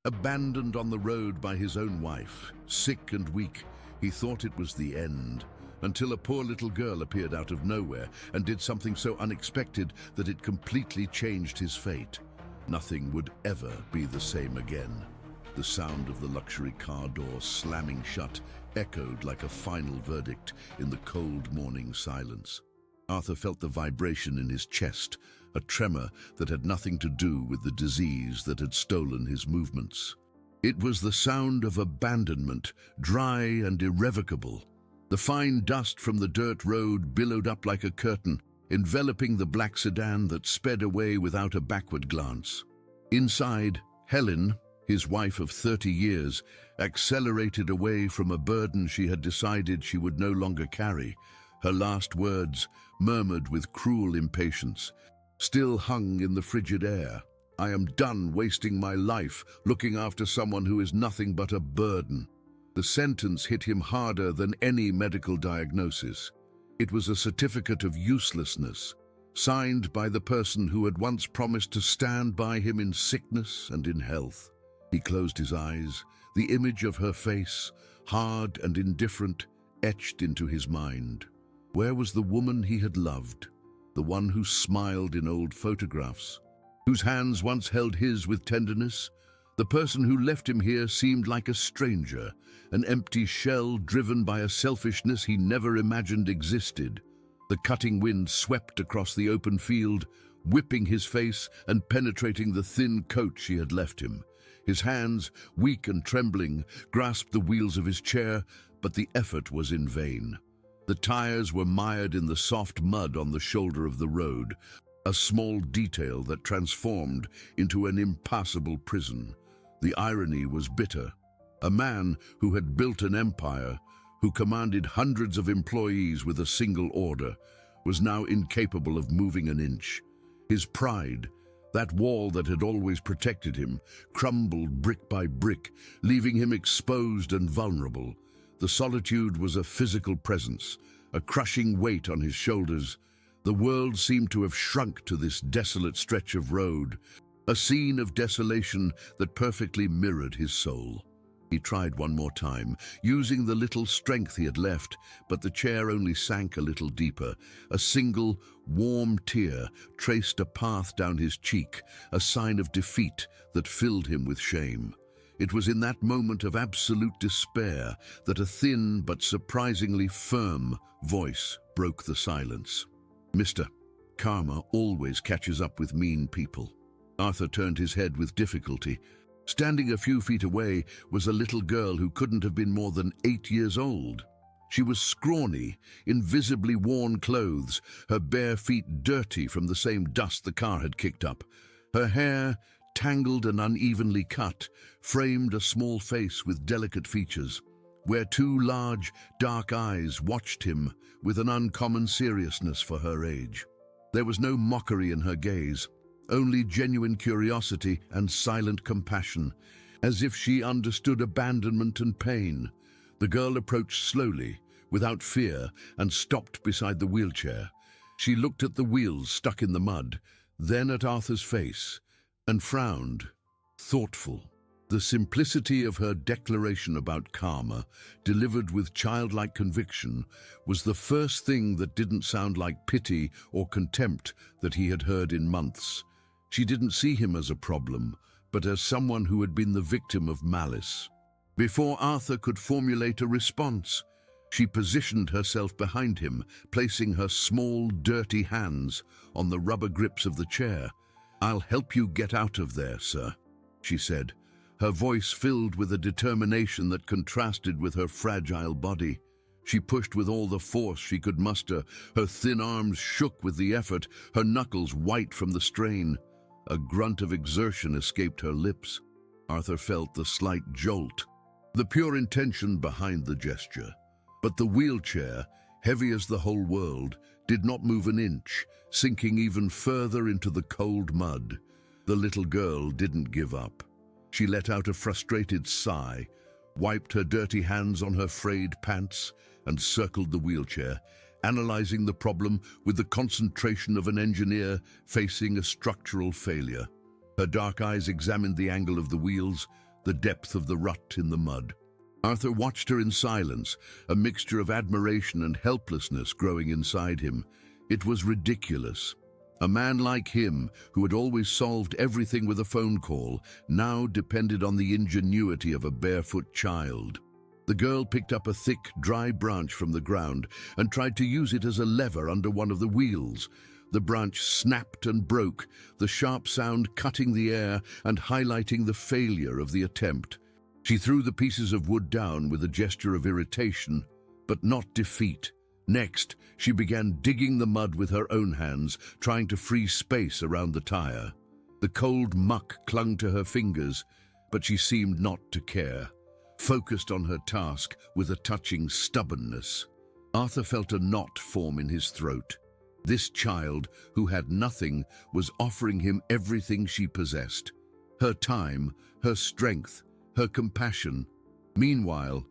Abandoned on the road by his own wife, sick and weak, he thought it was the end, until a poor little girl appeared out of nowhere and did something so unexpected that it completely changed his fate. Nothing would ever be the same again. The sound of the luxury car door slamming shut echoed like a final verdict in the cold morning silence. Arthur felt the vibration in his chest, a tremor that had nothing to do with the disease that had stolen his movements. It was the sound of abandonment, dry and irrevocable. The fine dust from the dirt road billowed up like a curtain, enveloping the black sedan that sped away without a backward glance. Inside, Helen, his wife of 30 years, accelerated away from a burden she had decided she would no longer carry. Her last words, murmured with cruel impatience, still hung in the frigid air. "I am done wasting my life looking after someone who is nothing but a burden." The sentence hit him harder than any medical diagnosis. It was a certificate of uselessness, signed by the person who had once promised to stand by him in sickness and in health. He closed his eyes, the image of her face, hard and indifferent, etched into his mind. Where was the woman he had loved? The one who smiled in old photographs, whose hands once held his with tenderness? The person who left him here seemed like a stranger, an empty shell driven by a selfishness he never imagined existed. The cutting wind swept across the open field, whipping his face and penetrating the thin coat she had left him. His hands, weak and trembling, grasped the wheels of his chair, but the effort was in vain. The tires were mired in the soft mud on the shoulder of the road, a small detail that transformed into an impassable prison. The irony was bitter. A man who had built an empire, who commanded hundreds of employees with a single order, was now incapable of moving an inch. His pride, that wall that had always protected him, crumbled brick by brick, leaving him exposed and vulnerable. The solitude was a physical presence, a crushing weight on his shoulders. The world seemed to have shrunk to this desolate stretch of road, a scene of desolation that perfectly mirrored his soul. He tried one more time, using the little strength he had left, but the chair only sank a little deeper. A single, warm tear traced a path down his cheek, a sign of defeat that filled him with shame. It was in that moment of absolute despair that a thin but surprisingly firm voice broke the silence. "Mister, karma always catches up with mean people." Arthur turned his head with difficulty. Standing a few feet away was a little girl who couldn't have been more than 8 years old. She was scrawny, in visibly worn clothes, her bare feet dirty from the same dust the car had kicked up. Her hair, tangled and unevenly cut, framed a small face with delicate features, where two large, dark eyes watched him with an uncommon seriousness for her age. There was no mockery in her gaze, only genuine curiosity and silent compassion, as if she understood abandonment and pain. The girl approached slowly, without fear, and stopped beside the wheelchair. She looked at the wheels stuck in the mud, then at Arthur's face, and frowned, thoughtful. The simplicity of her declaration about karma, delivered with childlike conviction, was the first thing that didn't sound like pity or contempt that he had heard in months. She didn't see him as a problem, but as someone who had been the victim of malice. Before Arthur could formulate a response, she positioned herself behind him, placing her small, dirty hands on the rubber grips of the chair. "I'll help you get out of there, sir," she said, her voice filled with a determination that contrasted with her fragile body. She pushed with all the force she could muster. Her thin arms shook with the effort, her knuckles white from the strain. A grunt of exertion escaped her lips. Arthur felt the slight jolt, the pure intention behind the gesture. But the wheelchair, heavy as the whole world, did not move an inch, sinking even further into the cold mud. The little girl didn't give up. She let out a frustrated sigh, wiped her dirty hands on her frayed pants, and circled the wheelchair, analyzing the problem with the concentration of an engineer facing a structural failure. Her dark eyes examined the angle of the wheels, the depth of the rut in the mud. Arthur watched her in silence, a mixture of admiration and helplessness growing inside him. It was ridiculous. A man like him, who had always solved everything with a phone call, now depended on the ingenuity of a barefoot child. The girl picked up a thick, dry branch from the ground and tried to use it as a lever under one of the wheels. The branch snapped and broke, the sharp sound cutting the air and highlighting the failure of the attempt. She threw the pieces of wood down with a gesture of irritation, but not defeat. Next, she began digging the mud with her own hands, trying to free space around the tire. The cold muck clung to her fingers, but she seemed not to care, focused on her task with a touching stubbornness. Arthur felt a knot form in his throat. This child, who had nothing, was offering him everything she possessed. Her time, her strength, her compassion. Meanwhile,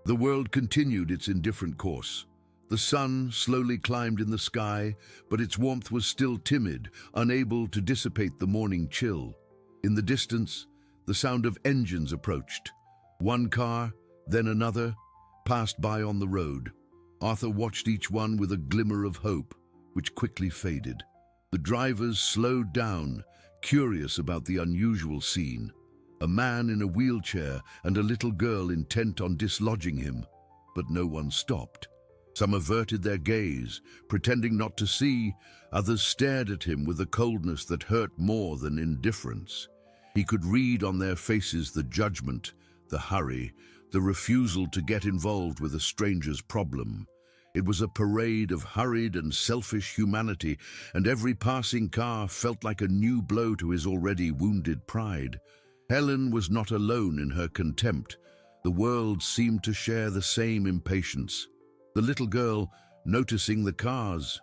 the world continued its indifferent course. The sun slowly climbed in the sky, but its warmth was still timid, unable to dissipate the morning chill. In the distance, the sound of engines approached. One car, then another, passed by on the road. Arthur watched each one with a glimmer of hope, which quickly faded. The drivers slowed down, curious about the unusual scene. A man in a wheelchair and a little girl intent on dislodging him, but no one stopped. Some averted their gaze, pretending not to see. Others stared at him with a coldness that hurt more than indifference. He could read on their faces the judgment, the hurry, the refusal to get involved with a stranger's problem. It was a parade of hurried and selfish humanity, and every passing car felt like a new blow to his already wounded pride. Helen was not alone in her contempt. The world seemed to share the same impatience. The little girl, noticing the cars,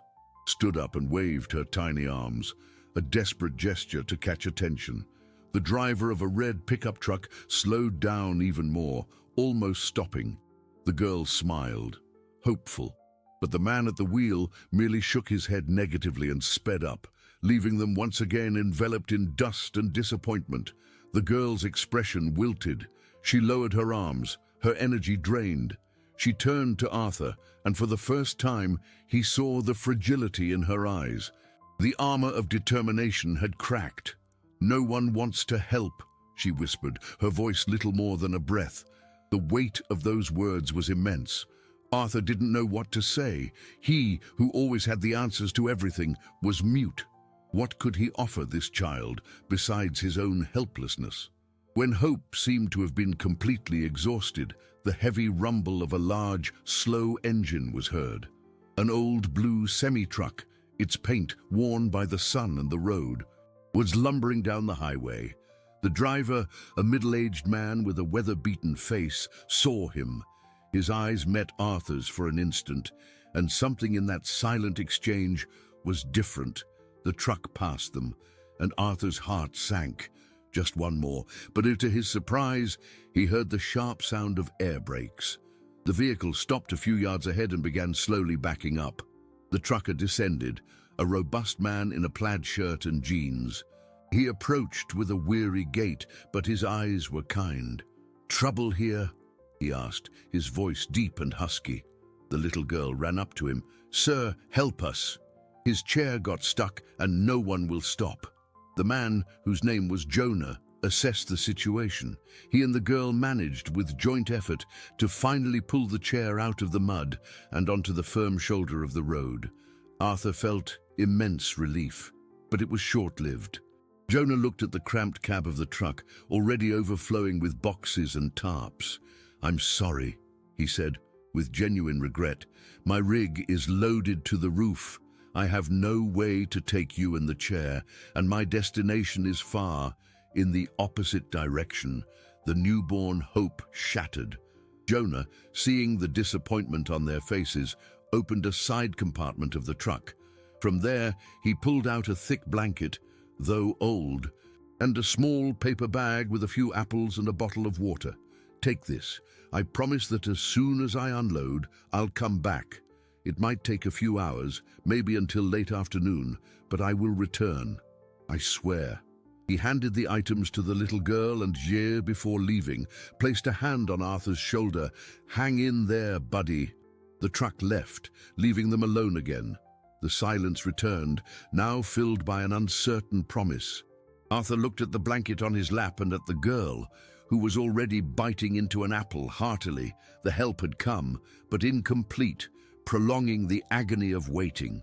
stood up and waved her tiny arms, a desperate gesture to catch attention. The driver of a red pickup truck slowed down even more, almost stopping. The girl smiled, hopeful, but the man at the wheel merely shook his head negatively and sped up, leaving them once again enveloped in dust and disappointment. The girl's expression wilted. She lowered her arms, her energy drained. She turned to Arthur, and for the first time, he saw the fragility in her eyes. The armor of determination had cracked. "No one wants to help," she whispered, her voice little more than a breath. The weight of those words was immense. Arthur didn't know what to say. He, who always had the answers to everything, was mute. What could he offer this child, besides his own helplessness? When hope seemed to have been completely exhausted, the heavy rumble of a large, slow engine was heard. An old blue semi-truck, its paint worn by the sun and the road, was lumbering down the highway. The driver, a middle-aged man with a weather-beaten face, saw him. His eyes met Arthur's for an instant, and something in that silent exchange was different. The truck passed them, and Arthur's heart sank. Just one more, but to his surprise, he heard the sharp sound of air brakes. The vehicle stopped a few yards ahead and began slowly backing up. The trucker descended, a robust man in a plaid shirt and jeans. He approached with a weary gait, but his eyes were kind. "Trouble here?" he asked, his voice deep and husky. The little girl ran up to him. "Sir, help us. His chair got stuck and no one will stop." The man, whose name was Jonah, assessed the situation. He and the girl managed, with joint effort, to finally pull the chair out of the mud and onto the firm shoulder of the road. Arthur felt immense relief, but it was short-lived. Jonah looked at the cramped cab of the truck, already overflowing with boxes and tarps. "I'm sorry," he said, with genuine regret. "My rig is loaded to the roof. I have no way to take you in the chair, and my destination is far, in the opposite direction." The newborn hope shattered. Jonah, seeing the disappointment on their faces, opened a side compartment of the truck. From there, he pulled out a thick blanket, though old, and a small paper bag with a few apples and a bottle of water. "Take this. I promise that as soon as I unload, I'll come back. It might take a few hours, maybe until late afternoon, but I will return. I swear." He handed the items to the little girl and Jie, before leaving, placed a hand on Arthur's shoulder. "Hang in there, buddy." The truck left, leaving them alone again. The silence returned, now filled by an uncertain promise. Arthur looked at the blanket on his lap and at the girl, who was already biting into an apple heartily. The help had come, but incomplete, prolonging the agony of waiting.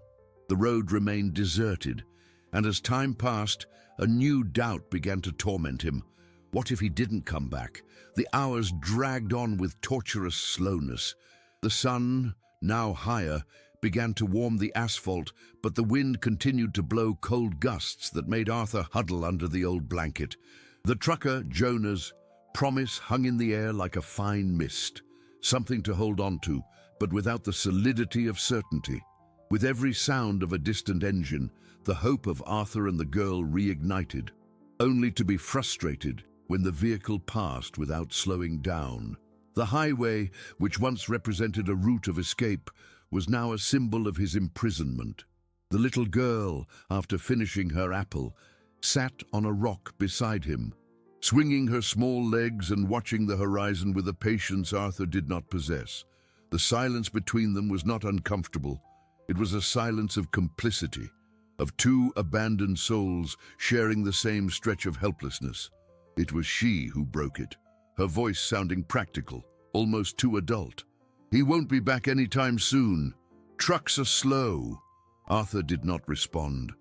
The road remained deserted, and as time passed, a new doubt began to torment him. What if he didn't come back? The hours dragged on with torturous slowness. The sun, now higher, began to warm the asphalt, but the wind continued to blow cold gusts that made Arthur huddle under the old blanket. The trucker, Jonah's promise hung in the air like a fine mist, something to hold on to, but without the solidity of certainty. With every sound of a distant engine, the hope of Arthur and the girl reignited, only to be frustrated when the vehicle passed without slowing down. The highway, which once represented a route of escape, was now a symbol of his imprisonment. The little girl, after finishing her apple, sat on a rock beside him, swinging her small legs and watching the horizon with a patience Arthur did not possess. The silence between them was not uncomfortable. It was a silence of complicity, of two abandoned souls sharing the same stretch of helplessness. It was she who broke it, her voice sounding practical, almost too adult. "He won't be back anytime soon. Trucks are slow." Arthur did not respond.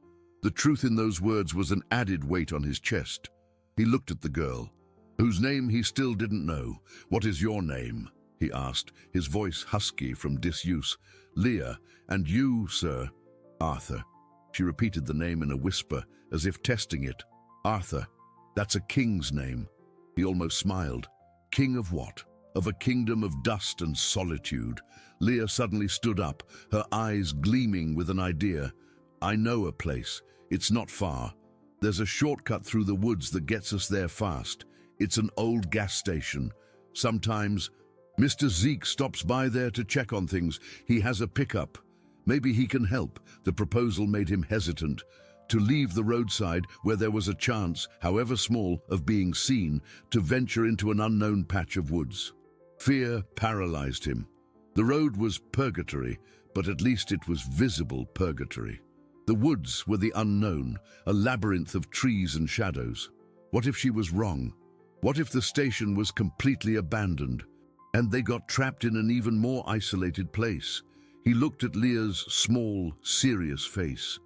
The truth in those words was an added weight on his chest. He looked at the girl, whose name he still didn't know. "What is your name?" he asked, his voice husky from disuse. "Leah. And you, sir?" "Arthur." She repeated the name in a whisper, as if testing it. "Arthur. That's a king's name." He almost smiled. "King of what?" "Of a kingdom of dust and solitude." Leah suddenly stood up, her eyes gleaming with an idea. "I know a place. It's not far. There's a shortcut through the woods that gets us there fast. It's an old gas station. Sometimes Mr. Zeke stops by there to check on things. He has a pickup. Maybe he can help." The proposal made him hesitant. To leave the roadside where there was a chance, however small, of being seen, to venture into an unknown patch of woods. Fear paralyzed him. The road was purgatory, but at least it was visible purgatory. The woods were the unknown, a labyrinth of trees and shadows. What if she was wrong? What if the station was completely abandoned, and they got trapped in an even more isolated place? He looked at Leah's small, serious face.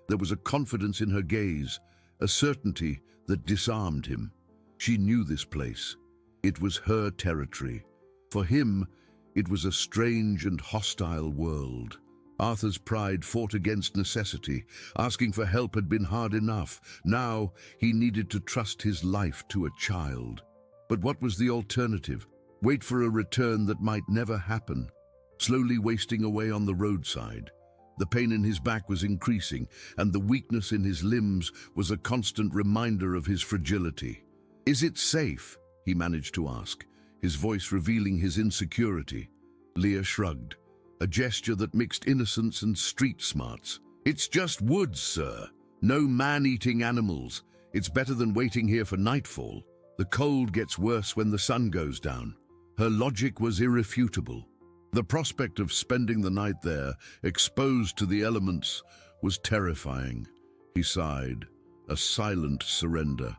There was a confidence in her gaze, a certainty that disarmed him. She knew this place. It was her territory. For him, it was a strange and hostile world. Arthur's pride fought against necessity. Asking for help had been hard enough. Now he needed to trust his life to a child. But what was the alternative? Wait for a return that might never happen. Slowly wasting away on the roadside. The pain in his back was increasing, and the weakness in his limbs was a constant reminder of his fragility. "Is it safe?" he managed to ask, his voice revealing his insecurity. Leah shrugged, a gesture that mixed innocence and street smarts. "It's just woods, sir. No man-eating animals. It's better than waiting here for nightfall. The cold gets worse when the sun goes down." Her logic was irrefutable. The prospect of spending the night there, exposed to the elements, was terrifying. He sighed, a silent surrender.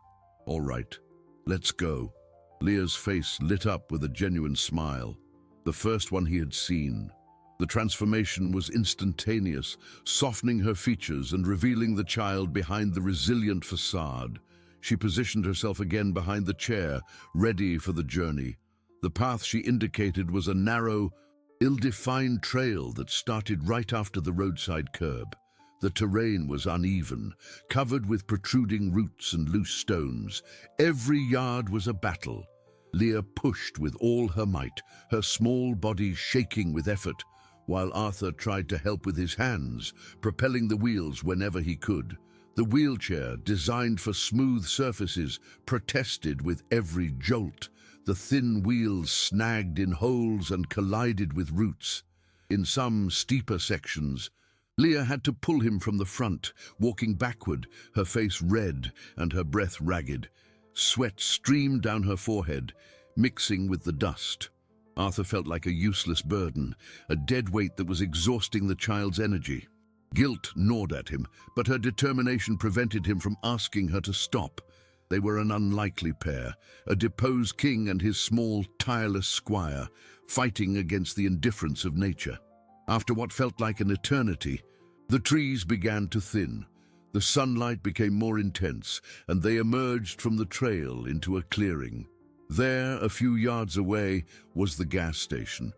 "All right, let's go." Leah's face lit up with a genuine smile, the first one he had seen. The transformation was instantaneous, softening her features and revealing the child behind the resilient facade. She positioned herself again behind the chair, ready for the journey. The path she indicated was a narrow, ill-defined trail that started right after the roadside curb. The terrain was uneven, covered with protruding roots and loose stones. Every yard was a battle. Leah pushed with all her might, her small body shaking with effort, while Arthur tried to help with his hands, propelling the wheels whenever he could. The wheelchair, designed for smooth surfaces, protested with every jolt. The thin wheels snagged in holes and collided with roots. In some steeper sections, Leah had to pull him from the front, walking backward, her face red and her breath ragged. Sweat streamed down her forehead, mixing with the dust. Arthur felt like a useless burden, a dead weight that was exhausting the child's energy. Guilt gnawed at him, but her determination prevented him from asking her to stop. They were an unlikely pair, a deposed king and his small, tireless squire, fighting against the indifference of nature. After what felt like an eternity, the trees began to thin. The sunlight became more intense, and they emerged from the trail into a clearing. There, a few yards away, was the gas station.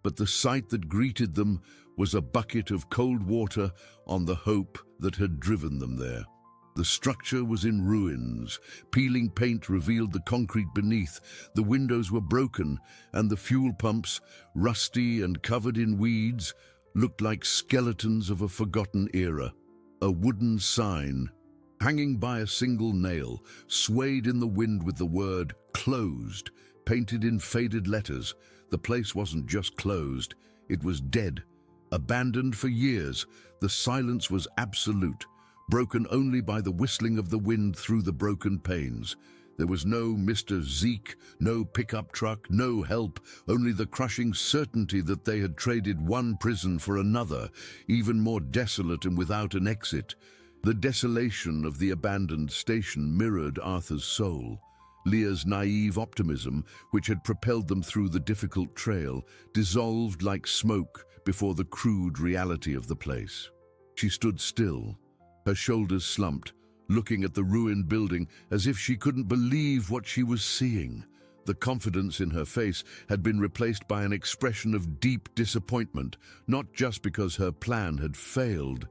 But the sight that greeted them was a bucket of cold water on the hope that had driven them there. The structure was in ruins. Peeling paint revealed the concrete beneath. The windows were broken, and the fuel pumps, rusty and covered in weeds, looked like skeletons of a forgotten era. A wooden sign, hanging by a single nail, swayed in the wind with the word "closed" painted in faded letters. The place wasn't just closed, it was dead. Abandoned for years, the silence was absolute, broken only by the whistling of the wind through the broken panes. There was no Mr. Zeke, no pickup truck, no help, only the crushing certainty that they had traded one prison for another, even more desolate and without an exit. The desolation of the abandoned station mirrored Arthur's soul. Leah's naive optimism, which had propelled them through the difficult trail, dissolved like smoke before the crude reality of the place. She stood still, her shoulders slumped, looking at the ruined building as if she couldn't believe what she was seeing. The confidence in her face had been replaced by an expression of deep disappointment, not just because her plan had failed,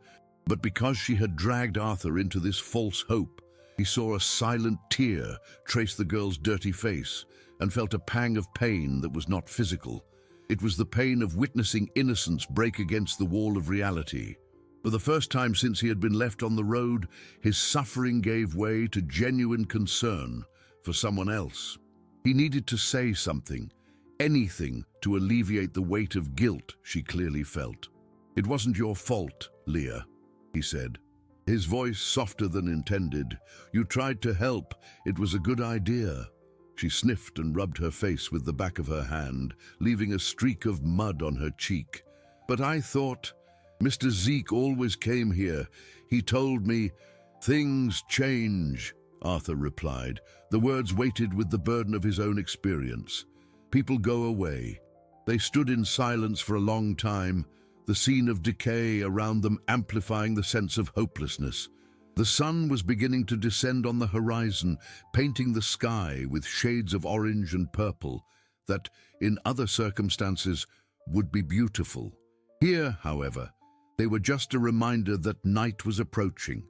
but because she had dragged Arthur into this false hope. He saw a silent tear trace the girl's dirty face and felt a pang of pain that was not physical. It was the pain of witnessing innocence break against the wall of reality. For the first time since he had been left on the road, his suffering gave way to genuine concern for someone else. He needed to say something, anything to alleviate the weight of guilt she clearly felt. "It wasn't your fault, Leah," he said, his voice softer than intended. "You tried to help. It was a good idea." She sniffed and rubbed her face with the back of her hand, leaving a streak of mud on her cheek. "But I thought, Mr. Zeke always came here. He told me." "Things change," Arthur replied. The words weighted with the burden of his own experience. "People go away." They stood in silence for a long time, the scene of decay around them amplifying the sense of hopelessness. The sun was beginning to descend on the horizon, painting the sky with shades of orange and purple that, in other circumstances, would be beautiful. Here, however, they were just a reminder that night was approaching,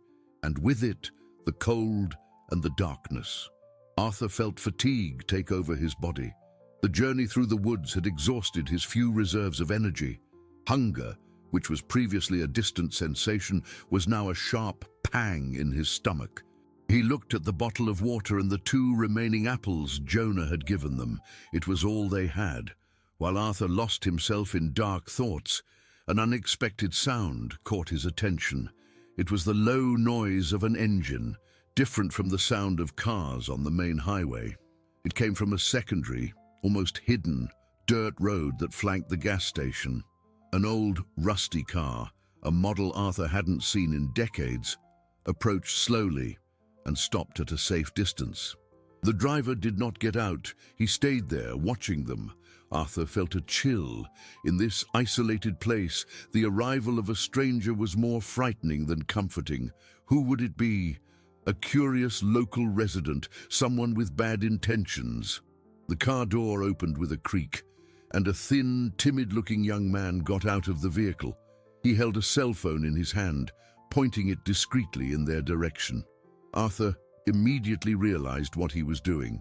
and with it, the cold and the darkness. Arthur felt fatigue take over his body. The journey through the woods had exhausted his few reserves of energy. Hunger, which was previously a distant sensation, was now a sharp pang in his stomach. He looked at the bottle of water and the 2 remaining apples Jonah had given them. It was all they had. While Arthur lost himself in dark thoughts, an unexpected sound caught his attention. It was the low noise of an engine, different from the sound of cars on the main highway. It came from a secondary, almost hidden, dirt road that flanked the gas station. An old, rusty car, a model Arthur hadn't seen in decades, approached slowly and stopped at a safe distance. The driver did not get out. He stayed there, watching them. Arthur felt a chill. In this isolated place, the arrival of a stranger was more frightening than comforting. Who would it be? A curious local resident, someone with bad intentions. The car door opened with a creak, and a thin, timid-looking young man got out of the vehicle. He held a cell phone in his hand, pointing it discreetly in their direction. Arthur immediately realized what he was doing.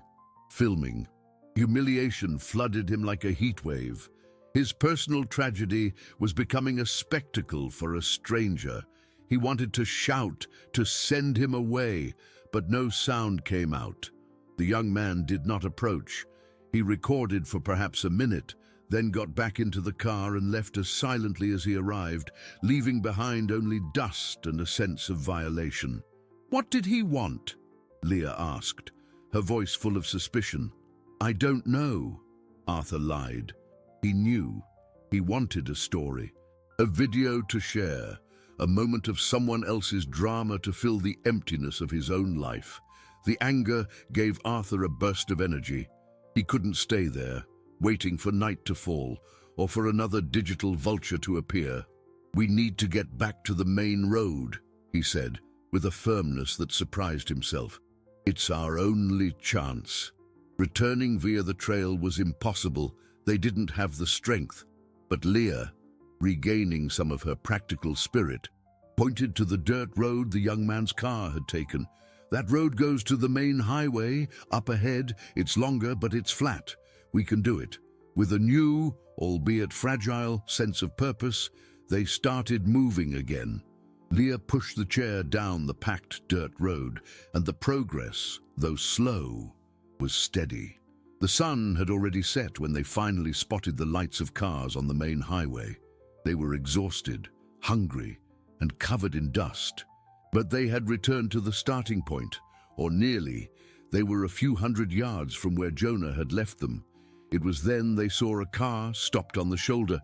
Filming. Humiliation flooded him like a heat wave. His personal tragedy was becoming a spectacle for a stranger. He wanted to shout, to send him away, but no sound came out. The young man did not approach. He recorded for perhaps a minute, then got back into the car and left as silently as he arrived, leaving behind only dust and a sense of violation. "What did he want?" Leah asked, her voice full of suspicion. "I don't know," Arthur lied. He knew. He wanted a story, a video to share, a moment of someone else's drama to fill the emptiness of his own life. The anger gave Arthur a burst of energy. He couldn't stay there, waiting for night to fall, or for another digital vulture to appear. "We need to get back to the main road," he said, with a firmness that surprised himself. "It's our only chance." Returning via the trail was impossible. They didn't have the strength. But Leah, regaining some of her practical spirit, pointed to the dirt road the young man's car had taken. "That road goes to the main highway, up ahead. It's longer, but it's flat. We can do it." With a new, albeit fragile, sense of purpose, they started moving again. Leah pushed the chair down the packed dirt road, and the progress, though slow, was steady. The sun had already set when they finally spotted the lights of cars on the main highway. They were exhausted, hungry, and covered in dust. But they had returned to the starting point, or nearly. They were a few hundred yards from where Jonah had left them. It was then they saw a car stopped on the shoulder,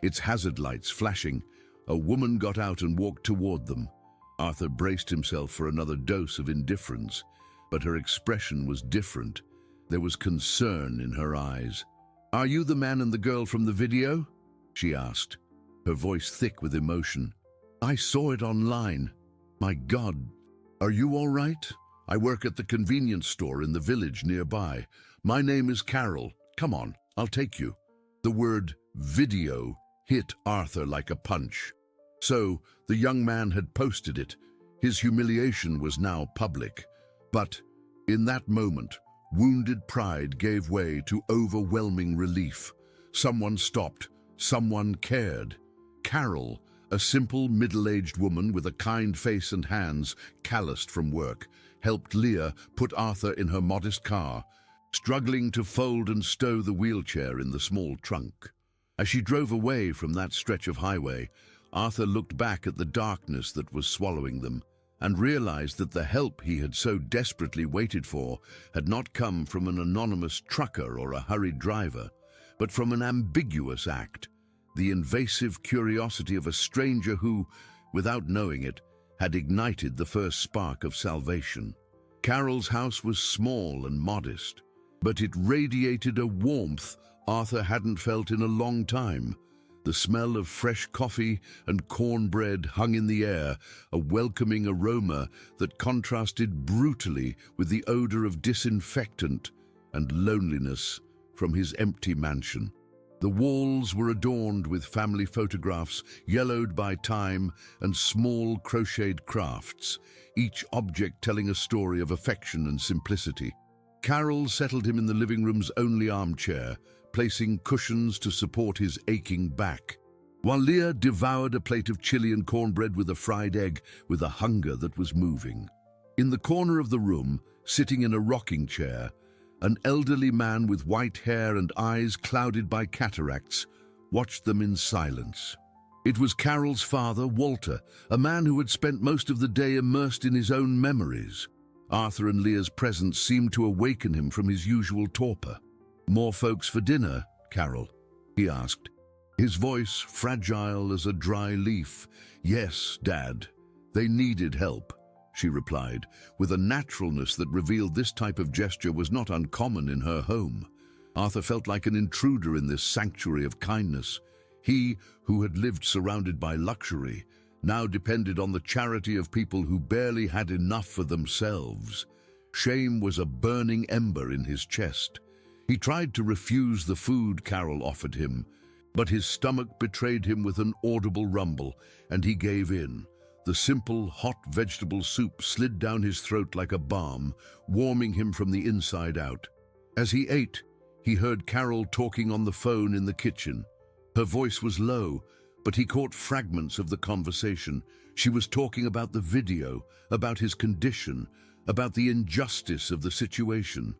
its hazard lights flashing. A woman got out and walked toward them. Arthur braced himself for another dose of indifference, but her expression was different. There was concern in her eyes. "Are you the man and the girl from the video?" she asked, her voice thick with emotion. "I saw it online. My God, are you all right? I work at the convenience store in the village nearby. My name is Carol. Come on, I'll take you." The word video hit Arthur like a punch. So, the young man had posted it. His humiliation was now public. But, in that moment, wounded pride gave way to overwhelming relief. Someone stopped. Someone cared. Carol, a simple, middle-aged woman with a kind face and hands calloused from work, helped Leah put Arthur in her modest car, struggling to fold and stow the wheelchair in the small trunk. As she drove away from that stretch of highway, Arthur looked back at the darkness that was swallowing them and realized that the help he had so desperately waited for had not come from an anonymous trucker or a hurried driver, but from an ambiguous act, the invasive curiosity of a stranger who, without knowing it, had ignited the first spark of salvation. Carol's house was small and modest, but it radiated a warmth Arthur hadn't felt in a long time. The smell of fresh coffee and cornbread hung in the air, a welcoming aroma that contrasted brutally with the odor of disinfectant and loneliness from his empty mansion. The walls were adorned with family photographs, yellowed by time, and small crocheted crafts, each object telling a story of affection and simplicity. Carol settled him in the living room's only armchair, placing cushions to support his aching back, while Leah devoured a plate of chili and cornbread with a fried egg with a hunger that was moving. In the corner of the room, sitting in a rocking chair, an elderly man with white hair and eyes clouded by cataracts watched them in silence. It was Carol's father, Walter, a man who had spent most of the day immersed in his own memories. Arthur and Leah's presence seemed to awaken him from his usual torpor. "More folks for dinner, Carol?" he asked, his voice fragile as a dry leaf. "Yes, Dad. They needed help," she replied, with a naturalness that revealed this type of gesture was not uncommon in her home. Arthur felt like an intruder in this sanctuary of kindness. He, who had lived surrounded by luxury, now depended on the charity of people who barely had enough for themselves. Shame was a burning ember in his chest. He tried to refuse the food Carol offered him, but his stomach betrayed him with an audible rumble, and he gave in. The simple, hot vegetable soup slid down his throat like a balm, warming him from the inside out. As he ate, he heard Carol talking on the phone in the kitchen. Her voice was low, but he caught fragments of the conversation. She was talking about the video, about his condition, about the injustice of the situation.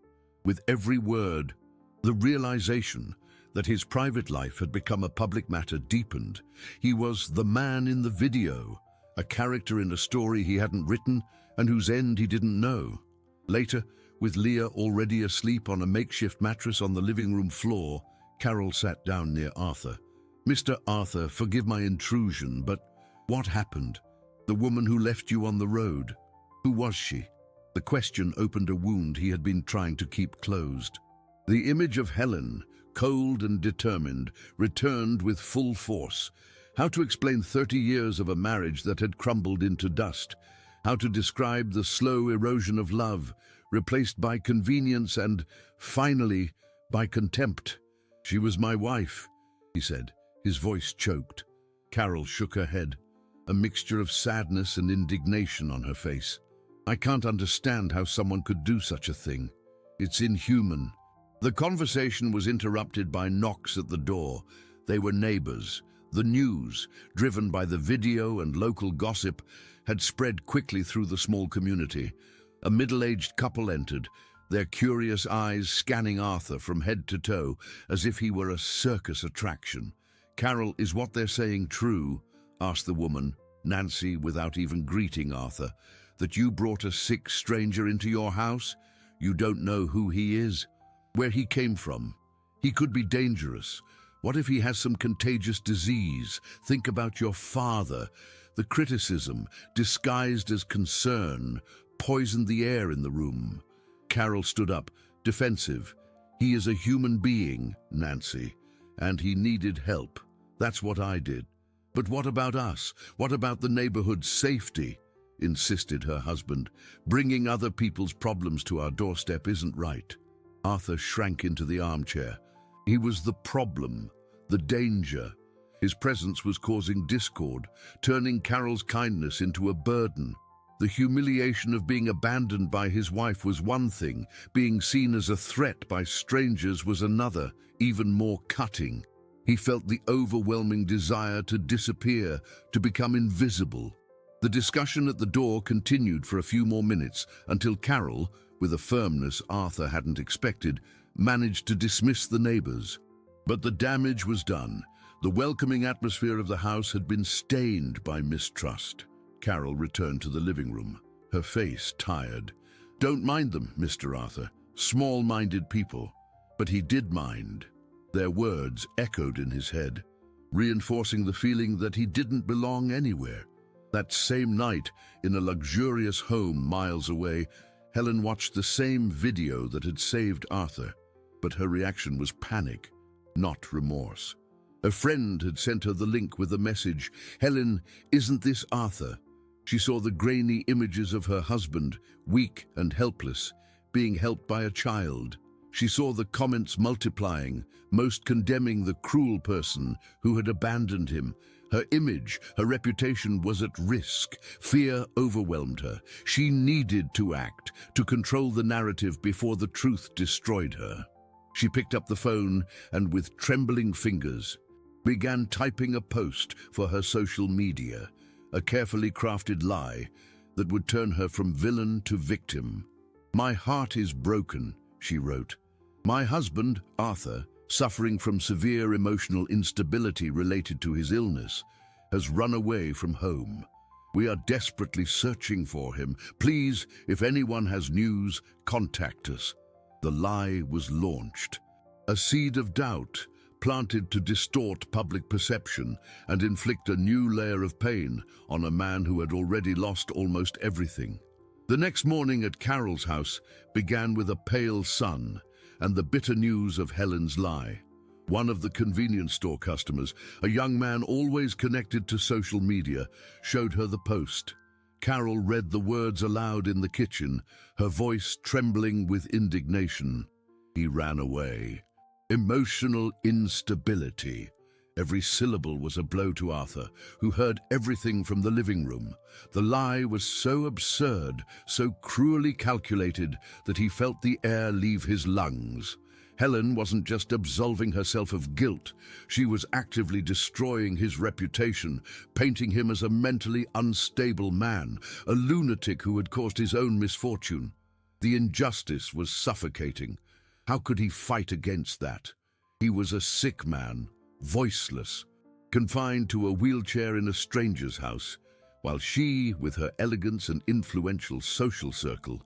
With every word, the realization that his private life had become a public matter deepened. He was the man in the video, a character in a story he hadn't written and whose end he didn't know. Later, with Leah already asleep on a makeshift mattress on the living room floor, Carol sat down near Arthur. "Mr. Arthur, forgive my intrusion, but what happened? The woman who left you on the road, who was she?" The question opened a wound he had been trying to keep closed. The image of Helen, cold and determined, returned with full force. How to explain 30 years of a marriage that had crumbled into dust? How to describe the slow erosion of love, replaced by convenience and, finally, by contempt? "She was my wife," he said, his voice choked. Carol shook her head, a mixture of sadness and indignation on her face. "I can't understand how someone could do such a thing. It's inhuman." The conversation was interrupted by knocks at the door. They were neighbors. The news, driven by the video and local gossip, had spread quickly through the small community. A middle-aged couple entered, their curious eyes scanning Arthur from head to toe, as if he were a circus attraction. "Carol, is what they're saying true?" asked the woman, Nancy, without even greeting Arthur. "That you brought a sick stranger into your house? You don't know who he is? Where he came from? He could be dangerous. What if he has some contagious disease? Think about your father." The criticism, disguised as concern, poisoned the air in the room. Carol stood up, defensive. "He is a human being, Nancy, and he needed help. That's what I did. But what about us? What about the neighborhood's safety?" insisted her husband. "Bringing other people's problems to our doorstep isn't right." Arthur shrank into the armchair. He was the problem, the danger. His presence was causing discord, turning Carol's kindness into a burden. The humiliation of being abandoned by his wife was one thing. Being seen as a threat by strangers was another, even more cutting. He felt the overwhelming desire to disappear, to become invisible. The discussion at the door continued for a few more minutes until Carol, with a firmness Arthur hadn't expected, managed to dismiss the neighbors. But the damage was done. The welcoming atmosphere of the house had been stained by mistrust. Carol returned to the living room, her face tired. "Don't mind them, Mr. Arthur. Small-minded people." But he did mind. Their words echoed in his head, reinforcing the feeling that he didn't belong anywhere. That same night, in a luxurious home miles away, Helen watched the same video that had saved Arthur, but her reaction was panic, not remorse. A friend had sent her the link with a message, "Helen, isn't this Arthur?" She saw the grainy images of her husband, weak and helpless, being helped by a child. She saw the comments multiplying, most condemning the cruel person who had abandoned him. Her image, her reputation was at risk. Fear overwhelmed her. She needed to act, to control the narrative before the truth destroyed her. She picked up the phone and, with trembling fingers, began typing a post for her social media, a carefully crafted lie that would turn her from villain to victim. "My heart is broken," she wrote. "My husband, Arthur, suffering from severe emotional instability related to his illness, has run away from home. We are desperately searching for him. Please, if anyone has news, contact us." The lie was launched. A seed of doubt, planted to distort public perception and inflict a new layer of pain on a man who had already lost almost everything. The next morning at Carol's house began with a pale sun and the bitter news of Helen's lie. One of the convenience store customers, a young man always connected to social media, showed her the post. Carol read the words aloud in the kitchen, her voice trembling with indignation. "He ran away. Emotional instability." Every syllable was a blow to Arthur, who heard everything from the living room. The lie was so absurd, so cruelly calculated, that he felt the air leave his lungs. Helen wasn't just absolving herself of guilt, she was actively destroying his reputation, painting him as a mentally unstable man, a lunatic who had caused his own misfortune. The injustice was suffocating. How could he fight against that? He was a sick man, voiceless, confined to a wheelchair in a stranger's house, while she, with her elegance and influential social circle,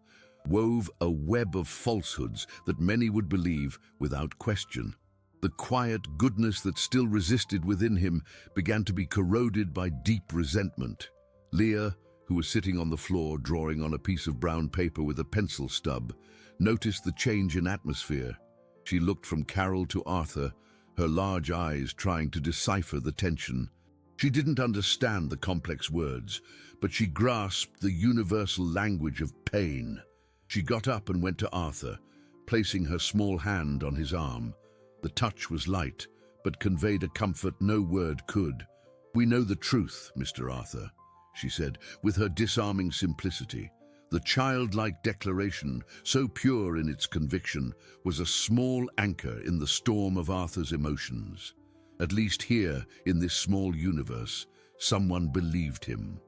wove a web of falsehoods that many would believe without question. The quiet goodness that still resisted within him began to be corroded by deep resentment. Leah, who was sitting on the floor drawing on a piece of brown paper with a pencil stub, noticed the change in atmosphere. She looked from Carol to Arthur, her large eyes trying to decipher the tension. She didn't understand the complex words, but she grasped the universal language of pain. She got up and went to Arthur, placing her small hand on his arm. The touch was light, but conveyed a comfort no word could. "We know the truth, Mr. Arthur," she said, with her disarming simplicity. The childlike declaration, so pure in its conviction, was a small anchor in the storm of Arthur's emotions. At least here, in this small universe, someone believed him.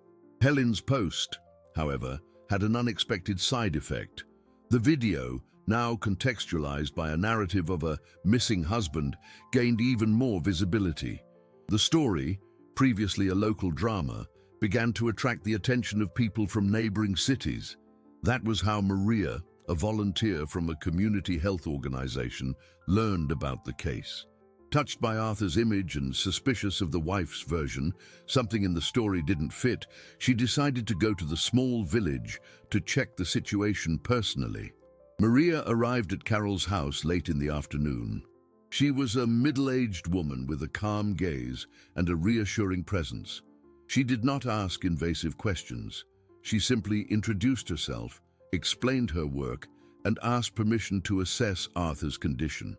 Helen's post, however, had an unexpected side effect. The video, now contextualized by a narrative of a missing husband, gained even more visibility. The story, previously a local drama, began to attract the attention of people from neighboring cities. That was how Maria, a volunteer from a community health organization, learned about the case. Touched by Arthur's image and suspicious of the wife's version, something in the story didn't fit, she decided to go to the small village to check the situation personally. Maria arrived at Carol's house late in the afternoon. She was a middle-aged woman with a calm gaze and a reassuring presence. She did not ask invasive questions. She simply introduced herself, explained her work, and asked permission to assess Arthur's condition.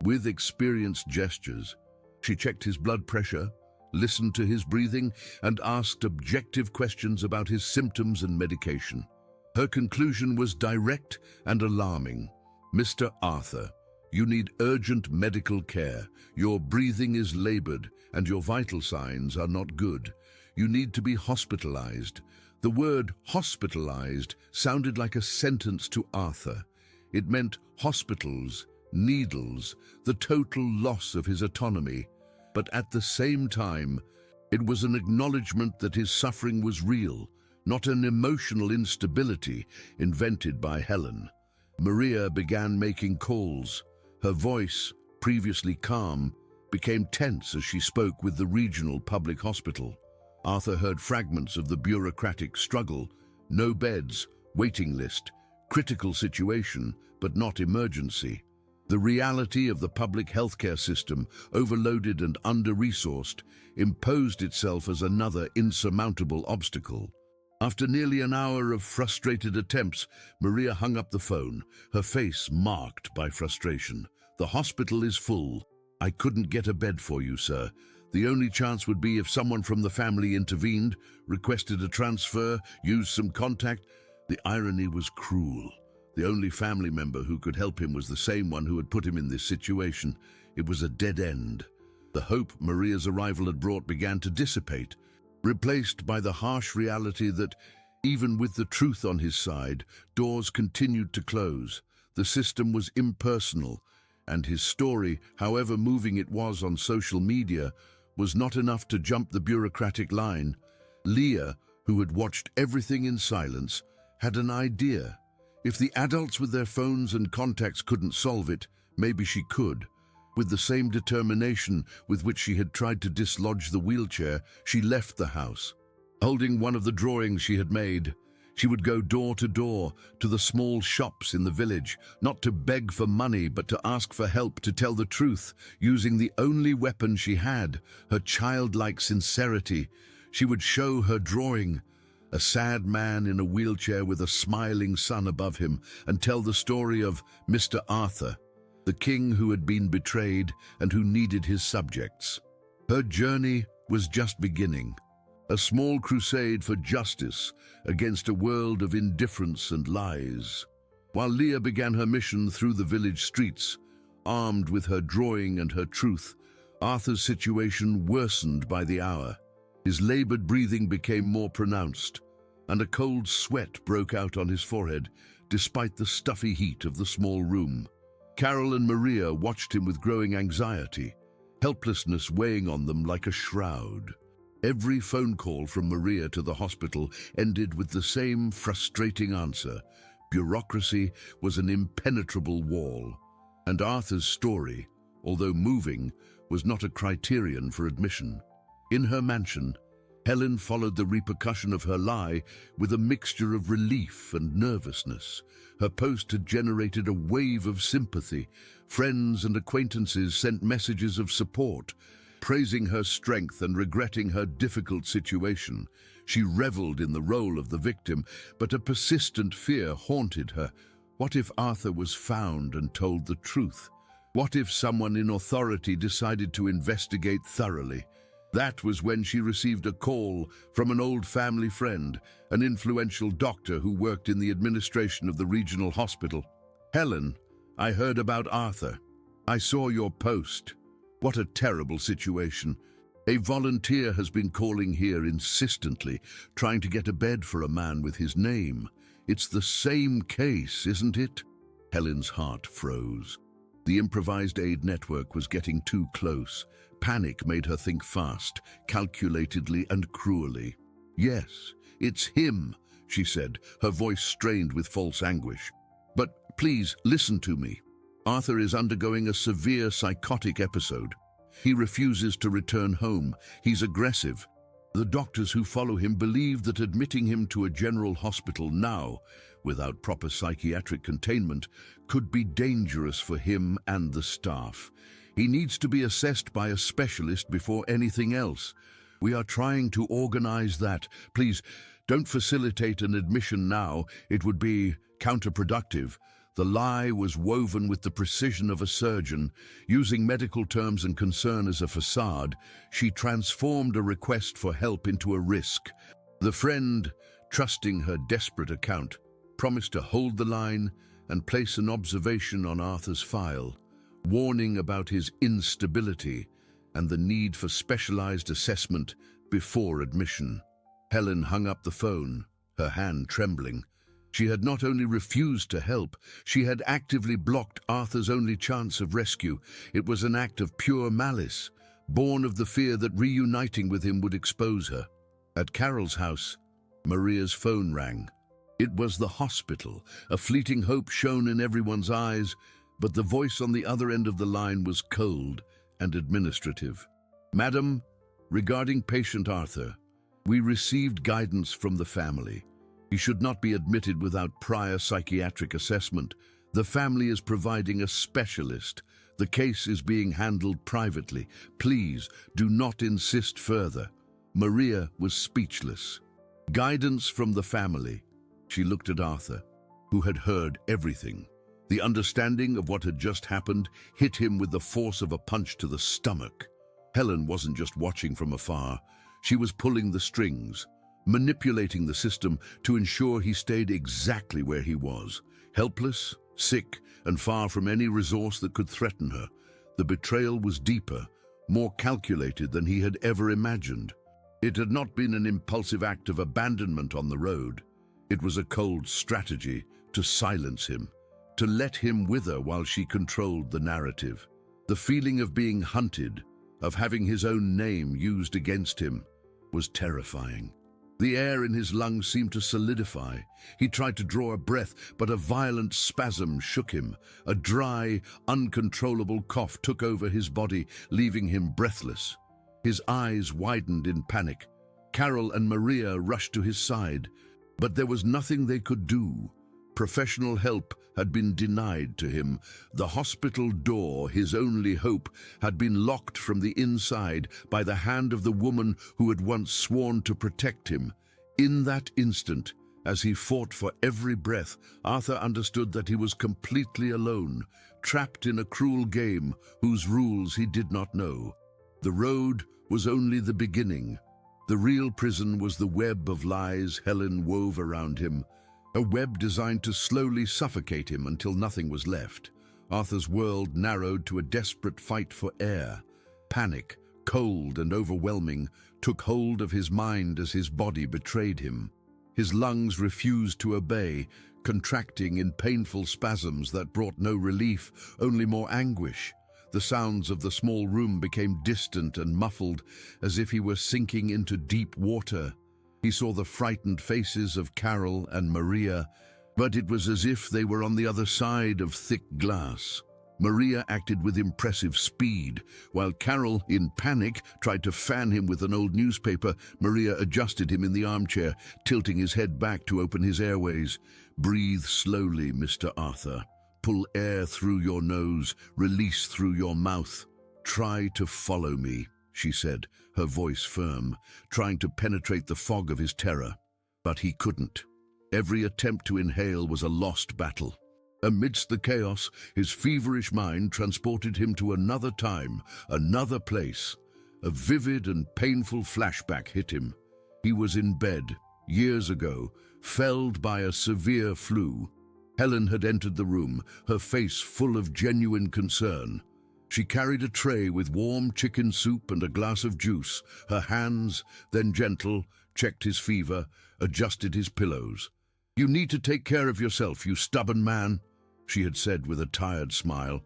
With experienced gestures, she checked his blood pressure, listened to his breathing, and asked objective questions about his symptoms and medication. Her conclusion was direct and alarming. "Mr. Arthur, you need urgent medical care. Your breathing is labored, and your vital signs are not good. You need to be hospitalized." The word hospitalized sounded like a sentence to Arthur. It meant hospitals, needles, the total loss of his autonomy. But at the same time, it was an acknowledgement that his suffering was real, not an emotional instability invented by Helen. Maria began making calls. Her voice, previously calm, became tense as she spoke with the regional public hospital. Arthur heard fragments of the bureaucratic struggle: no beds, waiting list, critical situation, but not emergency. The reality of the public healthcare system, overloaded and under-resourced, imposed itself as another insurmountable obstacle. After nearly an hour of frustrated attempts, Maria hung up the phone, her face marked by frustration. "The hospital is full. I couldn't get a bed for you, sir. The only chance would be if someone from the family intervened, requested a transfer, used some contact." The irony was cruel. The only family member who could help him was the same one who had put him in this situation. It was a dead end. The hope Maria's arrival had brought began to dissipate, replaced by the harsh reality that, even with the truth on his side, doors continued to close. The system was impersonal, and his story, however moving it was on social media, was not enough to jump the bureaucratic line. Leah, who had watched everything in silence, had an idea. If the adults with their phones and contacts couldn't solve it, maybe she could. With the same determination with which she had tried to dislodge the wheelchair, she left the house. Holding one of the drawings she had made, she would go door to door to the small shops in the village, not to beg for money, but to ask for help, to tell the truth, using the only weapon she had, her childlike sincerity. She would show her drawing, a sad man in a wheelchair with a smiling son above him, and tell the story of Mr. Arthur, the king who had been betrayed and who needed his subjects. Her journey was just beginning. A small crusade for justice against a world of indifference and lies. While Leah began her mission through the village streets, armed with her drawing and her truth, Arthur's situation worsened by the hour. His labored breathing became more pronounced, and a cold sweat broke out on his forehead, despite the stuffy heat of the small room. Carol and Maria watched him with growing anxiety, helplessness weighing on them like a shroud. Every phone call from Maria to the hospital ended with the same frustrating answer. Bureaucracy was an impenetrable wall, and Arthur's story, although moving, was not a criterion for admission. In her mansion, Helen followed the repercussion of her lie with a mixture of relief and nervousness. Her post had generated a wave of sympathy. Friends and acquaintances sent messages of support, praising her strength and regretting her difficult situation. She reveled in the role of the victim, but a persistent fear haunted her. What if Arthur was found and told the truth? What if someone in authority decided to investigate thoroughly? That was when she received a call from an old family friend, an influential doctor who worked in the administration of the regional hospital. "Helen, I heard about Arthur. I saw your post. What a terrible situation. A volunteer has been calling here insistently, trying to get a bed for a man with his name. It's the same case, isn't it?" Helen's heart froze. The improvised aid network was getting too close. Panic made her think fast, calculatedly and cruelly. "Yes, it's him," she said, her voice strained with false anguish. "But please listen to me. Arthur is undergoing a severe psychotic episode. He refuses to return home. He's aggressive. The doctors who follow him believe that admitting him to a general hospital now, without proper psychiatric containment, could be dangerous for him and the staff. He needs to be assessed by a specialist before anything else. We are trying to organize that. Please, don't facilitate an admission now. It would be counterproductive." The lie was woven with the precision of a surgeon. Using medical terms and concern as a facade, she transformed a request for help into a risk. The friend, trusting her desperate account, promised to hold the line and place an observation on Arthur's file, warning about his instability and the need for specialized assessment before admission. Helen hung up the phone, her hand trembling. She had not only refused to help, she had actively blocked Arthur's only chance of rescue. It was an act of pure malice, born of the fear that reuniting with him would expose her. At Carol's house, Maria's phone rang. It was the hospital, a fleeting hope shone in everyone's eyes, but the voice on the other end of the line was cold and administrative. "Madam, regarding patient Arthur, we received guidance from the family. He should not be admitted without prior psychiatric assessment. The family is providing a specialist. The case is being handled privately. Please do not insist further." Maria was speechless. Guidance from the family. She looked at Arthur, who had heard everything. The understanding of what had just happened hit him with the force of a punch to the stomach. Helen wasn't just watching from afar. She was pulling the strings, manipulating the system to ensure he stayed exactly where he was, helpless, sick, and far from any resource that could threaten her. The betrayal was deeper, more calculated than he had ever imagined. It had not been an impulsive act of abandonment on the road. It was a cold strategy to silence him, to let him wither while she controlled the narrative. The feeling of being hunted, of having his own name used against him, was terrifying. The air in his lungs seemed to solidify. He tried to draw a breath, but a violent spasm shook him. A dry, uncontrollable cough took over his body, leaving him breathless. His eyes widened in panic. Carol and Maria rushed to his side, but there was nothing they could do. Professional help had been denied to him. The hospital door, his only hope, had been locked from the inside by the hand of the woman who had once sworn to protect him. In that instant, as he fought for every breath, Arthur understood that he was completely alone, trapped in a cruel game whose rules he did not know. The road was only the beginning. The real prison was the web of lies Helen wove around him, a web designed to slowly suffocate him until nothing was left. Arthur's world narrowed to a desperate fight for air. Panic, cold and overwhelming, took hold of his mind as his body betrayed him. His lungs refused to obey, contracting in painful spasms that brought no relief, only more anguish. The sounds of the small room became distant and muffled, as if he were sinking into deep water. He saw the frightened faces of Carol and Maria, but it was as if they were on the other side of thick glass. Maria acted with impressive speed. While Carol, in panic, tried to fan him with an old newspaper, Maria adjusted him in the armchair, tilting his head back to open his airways. "Breathe slowly, Mr. Arthur. Pull air through your nose, release through your mouth. Try to follow me," she said, her voice firm, trying to penetrate the fog of his terror. But he couldn't. Every attempt to inhale was a lost battle. Amidst the chaos, his feverish mind transported him to another time, another place. A vivid and painful flashback hit him. He was in bed, years ago, felled by a severe flu. Helen had entered the room, her face full of genuine concern. She carried a tray with warm chicken soup and a glass of juice. Her hands, then gentle, checked his fever, adjusted his pillows. "You need to take care of yourself, you stubborn man," she had said with a tired smile.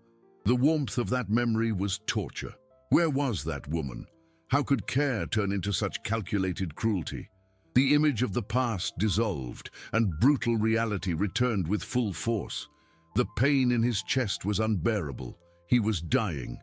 The warmth of that memory was torture. Where was that woman? How could care turn into such calculated cruelty? The image of the past dissolved, and brutal reality returned with full force. The pain in his chest was unbearable. He was dying.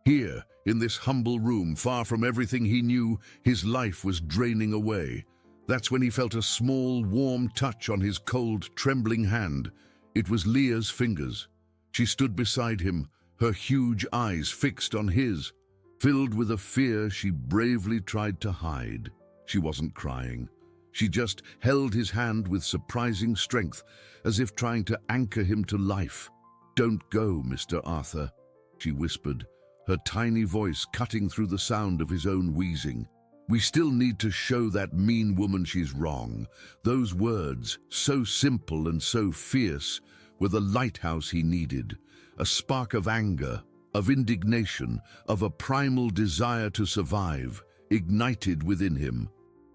Here, in this humble room, far from everything he knew, his life was draining away. That's when he felt a small, warm touch on his cold, trembling hand. It was Leah's fingers. She stood beside him, her huge eyes fixed on his. Filled with a fear she bravely tried to hide. She wasn't crying. She just held his hand with surprising strength, as if trying to anchor him to life. "Don't go, Mr. Arthur," she whispered, her tiny voice cutting through the sound of his own wheezing. "We still need to show that mean woman she's wrong." Those words, so simple and so fierce, were the lighthouse he needed. A spark of anger, of indignation, of a primal desire to survive, ignited within him.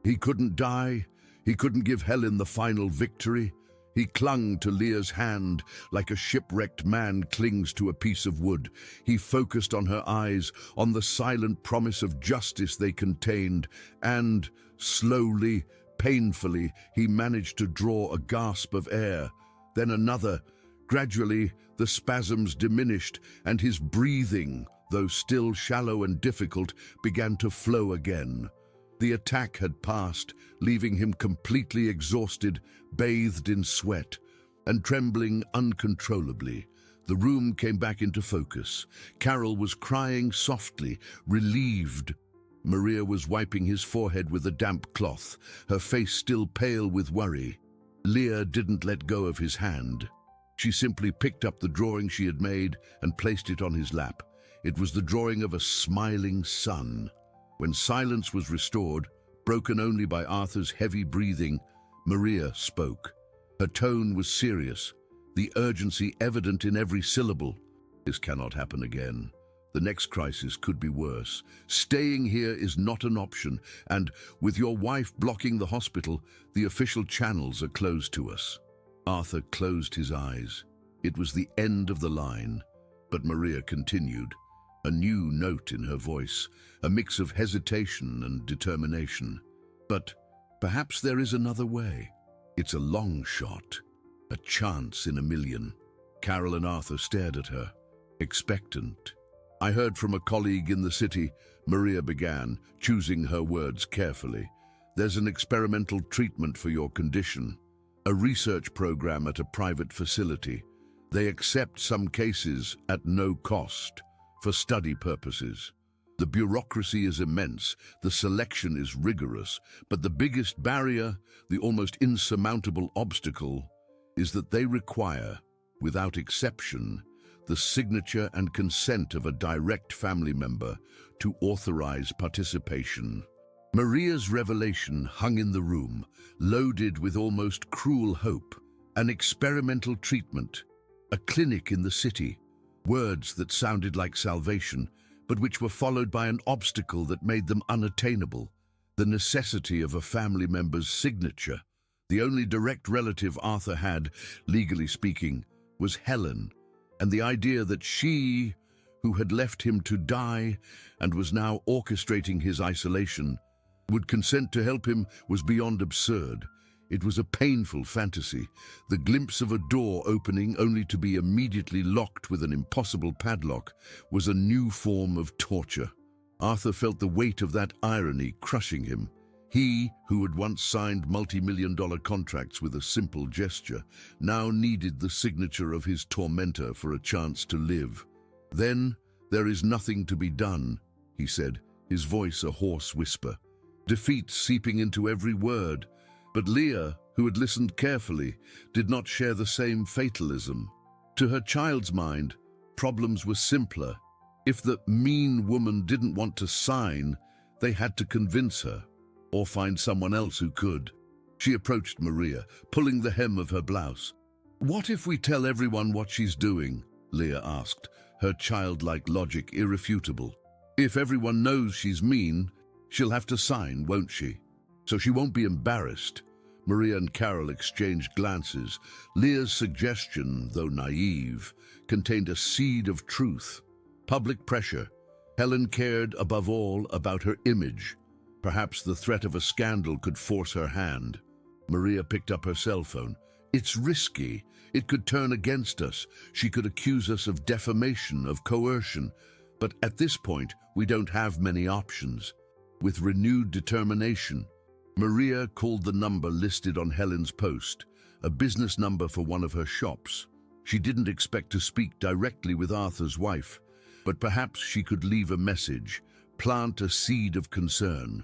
He couldn't die. He couldn't give Helen the final victory. He clung to Leah's hand like a shipwrecked man clings to a piece of wood. He focused on her eyes, on the silent promise of justice they contained, and, slowly, painfully, he managed to draw a gasp of air, then another. Gradually, the spasms diminished, and his breathing, though still shallow and difficult, began to flow again. The attack had passed, leaving him completely exhausted, bathed in sweat, and trembling uncontrollably. The room came back into focus. Carol was crying softly, relieved. Maria was wiping his forehead with a damp cloth, her face still pale with worry. Leah didn't let go of his hand. She simply picked up the drawing she had made and placed it on his lap. It was the drawing of a smiling sun. When silence was restored, broken only by Arthur's heavy breathing, Maria spoke. Her tone was serious, the urgency evident in every syllable. "This cannot happen again. The next crisis could be worse. Staying here is not an option, and with your wife blocking the hospital, the official channels are closed to us." Arthur closed his eyes. It was the end of the line, but Maria continued, a new note in her voice, a mix of hesitation and determination. "But perhaps there is another way. It's a long shot, a chance in a million." Carol and Arthur stared at her, expectant. "I heard from a colleague in the city," Maria began, choosing her words carefully. "There's an experimental treatment for your condition, a research program at a private facility. They accept some cases at no cost, for study purposes. The bureaucracy is immense, the selection is rigorous, but the biggest barrier, the almost insurmountable obstacle, is that they require, without exception, the signature and consent of a direct family member to authorize participation." Maria's revelation hung in the room, loaded with almost cruel hope. An experimental treatment, a clinic in the city, words that sounded like salvation, but which were followed by an obstacle that made them unattainable, the necessity of a family member's signature. The only direct relative Arthur had, legally speaking, was Helen, and the idea that she, who had left him to die and was now orchestrating his isolation, would consent to help him was beyond absurd. It was a painful fantasy, the glimpse of a door opening only to be immediately locked with an impossible padlock was a new form of torture. Arthur felt the weight of that irony crushing him. He, who had once signed multi-million-dollar contracts with a simple gesture, now needed the signature of his tormentor for a chance to live. "Then there is nothing to be done," he said, his voice a hoarse whisper, defeat seeping into every word. But Leah, who had listened carefully, did not share the same fatalism. To her child's mind, problems were simpler. If the mean woman didn't want to sign, they had to convince her, or find someone else who could. She approached Maria, pulling the hem of her blouse. "What if we tell everyone what she's doing?" Leah asked, her childlike logic irrefutable. "If everyone knows she's mean, she'll have to sign, won't she? So she won't be embarrassed." Maria and Carol exchanged glances. Leah's suggestion, though naive, contained a seed of truth. Public pressure. Helen cared above all about her image. Perhaps the threat of a scandal could force her hand. Maria picked up her cell phone. "It's risky. It could turn against us. She could accuse us of defamation, of coercion. But at this point, we don't have many options." With renewed determination, Maria called the number listed on Helen's post, a business number for one of her shops. She didn't expect to speak directly with Arthur's wife, but perhaps she could leave a message, plant a seed of concern.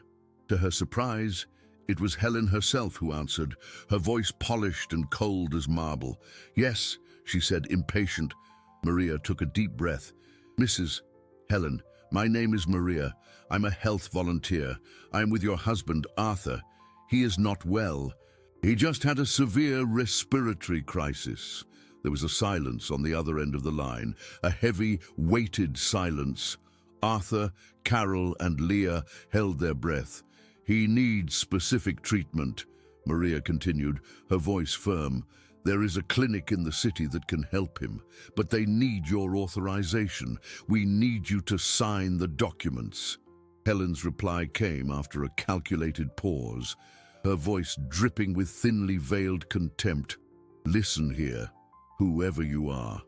To her surprise, it was Helen herself who answered, her voice polished and cold as marble. "Yes," she said, impatient. Maria took a deep breath. "Mrs. Helen, my name is Maria. I'm a health volunteer. I am with your husband, Arthur. He is not well. He just had a severe respiratory crisis." There was a silence on the other end of the line, a heavy, weighted silence. Arthur, Carol, and Leah held their breath. "He needs specific treatment," Maria continued, her voice firm. "There is a clinic in the city that can help him, but they need your authorization. We need you to sign the documents." Helen's reply came after a calculated pause, her voice dripping with thinly veiled contempt. "Listen here, whoever you are.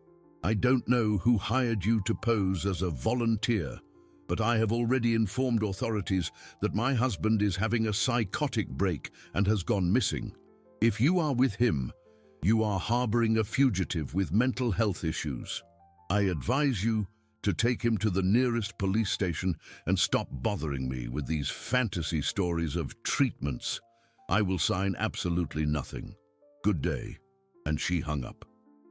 I don't know who hired you to pose as a volunteer, but I have already informed authorities that my husband is having a psychotic break and has gone missing. If you are with him, you are harboring a fugitive with mental health issues. I advise you to take him to the nearest police station and stop bothering me with these fantasy stories of treatments. I will sign absolutely nothing. Good day." And she hung up.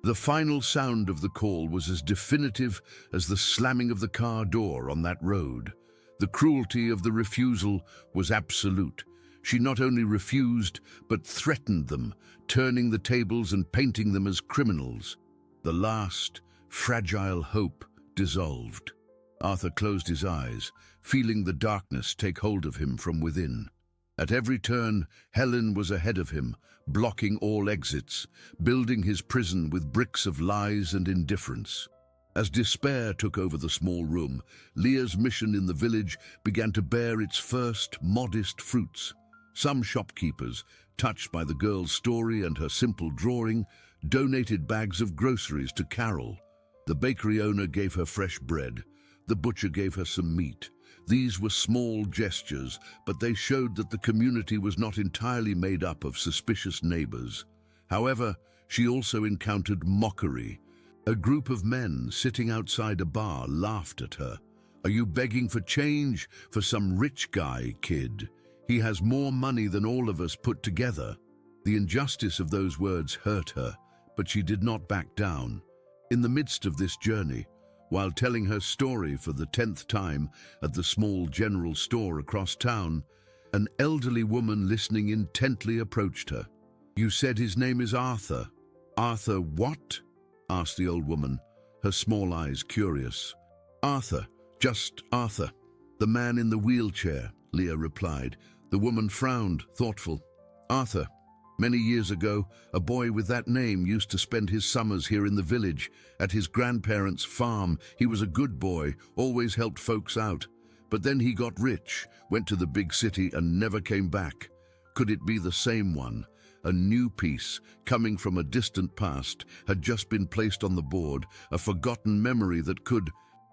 The final sound of the call was as definitive as the slamming of the car door on that road. The cruelty of the refusal was absolute. She not only refused, but threatened them, turning the tables and painting them as criminals. The last, fragile hope dissolved. Arthur closed his eyes, feeling the darkness take hold of him from within. At every turn, Helen was ahead of him, blocking all exits, building his prison with bricks of lies and indifference. As despair took over the small room, Leah's mission in the village began to bear its first modest fruits. Some shopkeepers, touched by the girl's story and her simple drawing, donated bags of groceries to Carol. The bakery owner gave her fresh bread. The butcher gave her some meat. These were small gestures, but they showed that the community was not entirely made up of suspicious neighbors. However, she also encountered mockery. A group of men sitting outside a bar laughed at her. "Are you begging for change for some rich guy, kid? He has more money than all of us put together." The injustice of those words hurt her, but she did not back down. In the midst of this journey, while telling her story for the 10th time at the small general store across town, an elderly woman listening intently approached her. "You said his name is Arthur." "Arthur what?" asked the old woman, her small eyes curious. "Arthur, just Arthur. The man in the wheelchair," Leah replied. The woman frowned, thoughtful. "Arthur, Many years ago, a boy with that name used to spend his summers here in the village, at his grandparents' farm. He was a good boy, always helped folks out. But then he got rich, went to the big city and never came back. Could it be the same one? A new piece, coming from a distant past, had just been placed on the board, a forgotten memory that could,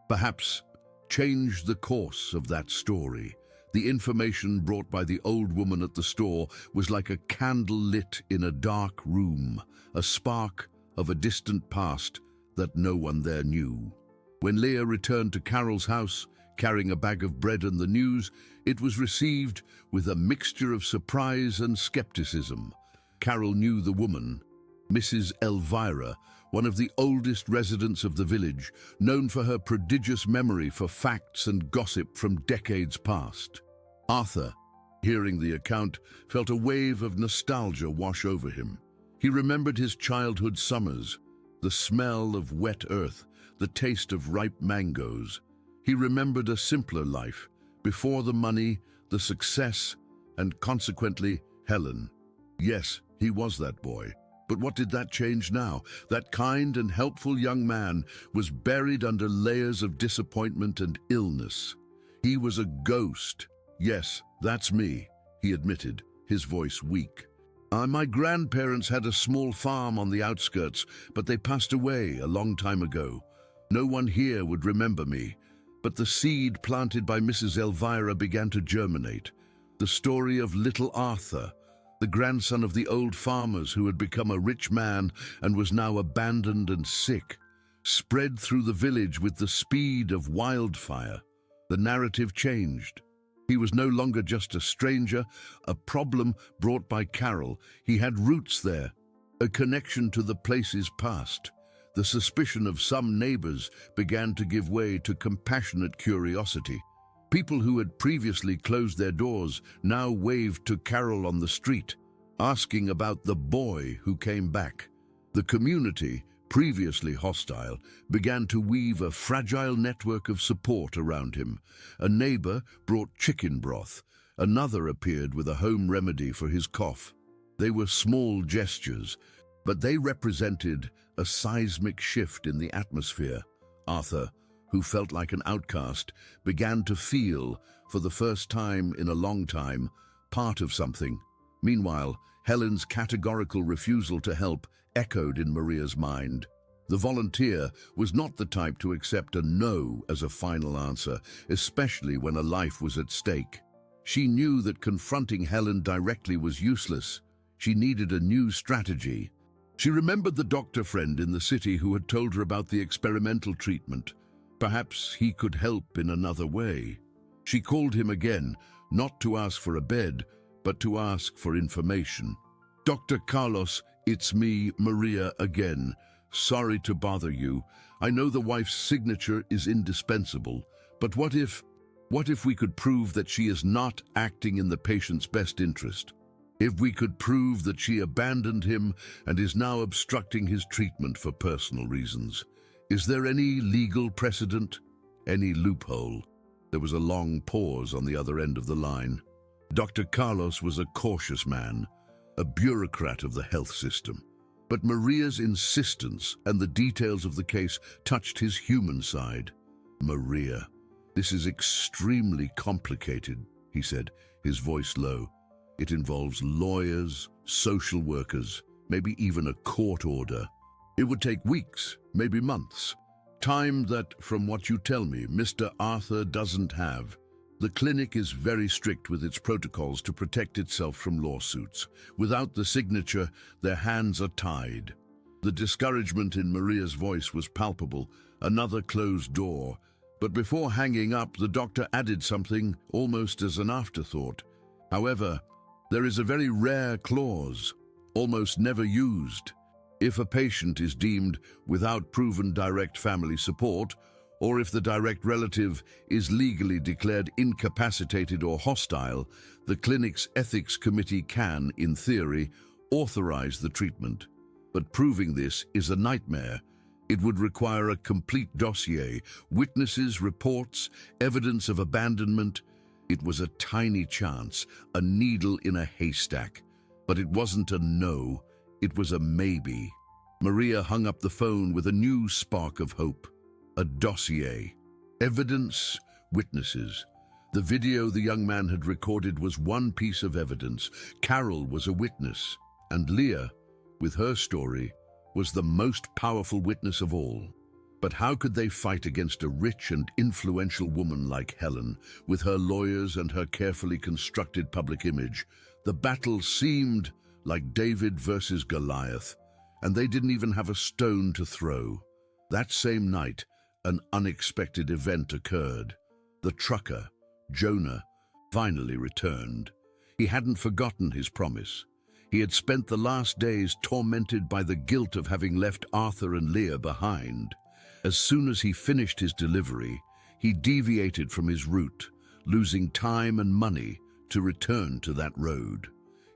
perhaps, change the course of that story. The information brought by the old woman at the store was like a candle lit in a dark room, a spark of a distant past that no one there knew. When Leah returned to Carol's house, carrying a bag of bread and the news, it was received with a mixture of surprise and skepticism. Carol knew the woman, Mrs. Elvira, one of the oldest residents of the village, known for her prodigious memory for facts and gossip from decades past. Arthur, hearing the account, felt a wave of nostalgia wash over him. He remembered his childhood summers, the smell of wet earth, the taste of ripe mangoes. He remembered a simpler life, before the money, the success, and consequently, Helen. Yes, he was that boy. But what did that change now? That kind and helpful young man was buried under layers of disappointment and illness. He was a ghost. Yes, that's me, he admitted, his voice weak. My grandparents had a small farm on the outskirts, but they passed away a long time ago. No one here would remember me. But the seed planted by Mrs. Elvira began to germinate. The story of little Arthur, the grandson of the old farmers who had become a rich man and was now abandoned and sick, spread through the village with the speed of wildfire. The narrative changed. He was no longer just a stranger, a problem brought by Carol. He had roots there, a connection to the place's past. The suspicion of some neighbors began to give way to compassionate curiosity. People who had previously closed their doors now waved to Carol on the street, asking about the boy who came back. The community, previously hostile, began to weave a fragile network of support around him. A neighbor brought chicken broth. Another appeared with a home remedy for his cough. They were small gestures, but they represented a seismic shift in the atmosphere. Arthur, who felt like an outcast, began to feel, for the first time in a long time, part of something. Meanwhile, Helen's categorical refusal to help echoed in Maria's mind. The volunteer was not the type to accept a no as a final answer, especially when a life was at stake. She knew that confronting Helen directly was useless. She needed a new strategy. She remembered the doctor friend in the city who had told her about the experimental treatment. Perhaps he could help in another way. She called him again, not to ask for a bed, but to ask for information. "Dr. Carlos, it's me, Maria, again. Sorry to bother you. I know the wife's signature is indispensable, but what if we could prove that she is not acting in the patient's best interest? If we could prove that she abandoned him and is now obstructing his treatment for personal reasons? Is there any legal precedent? Any loophole?" There was a long pause on the other end of the line. Dr. Carlos was a cautious man, a bureaucrat of the health system. But Maria's insistence and the details of the case touched his human side. "Maria, this is extremely complicated," he said, his voice low. "It involves lawyers, social workers, maybe even a court order. It would take weeks, maybe months. Time that, from what you tell me, Mr. Arthur doesn't have. The clinic is very strict with its protocols to protect itself from lawsuits. Without the signature, their hands are tied." The discouragement in Maria's voice was palpable, another closed door. But before hanging up, the doctor added something almost as an afterthought. "However, there is a very rare clause, almost never used. If a patient is deemed without proven direct family support, or if the direct relative is legally declared incapacitated or hostile, the clinic's ethics committee can, in theory, authorize the treatment. But proving this is a nightmare. It would require a complete dossier, witnesses, reports, evidence of abandonment. It was a tiny chance, a needle in a haystack. But it wasn't a no, it was a maybe. Maria hung up the phone with a new spark of hope. A dossier. Evidence, witnesses. The video the young man had recorded was one piece of evidence. Carol was a witness, and Leah, with her story, was the most powerful witness of all. But how could they fight against a rich and influential woman like Helen, with her lawyers and her carefully constructed public image? The battle seemed like David versus Goliath, and they didn't even have a stone to throw. That same night, an unexpected event occurred. The trucker, Jonah, finally returned. He hadn't forgotten his promise. He had spent the last days tormented by the guilt of having left Arthur and Leah behind. As soon as he finished his delivery, he deviated from his route, losing time and money to return to that road.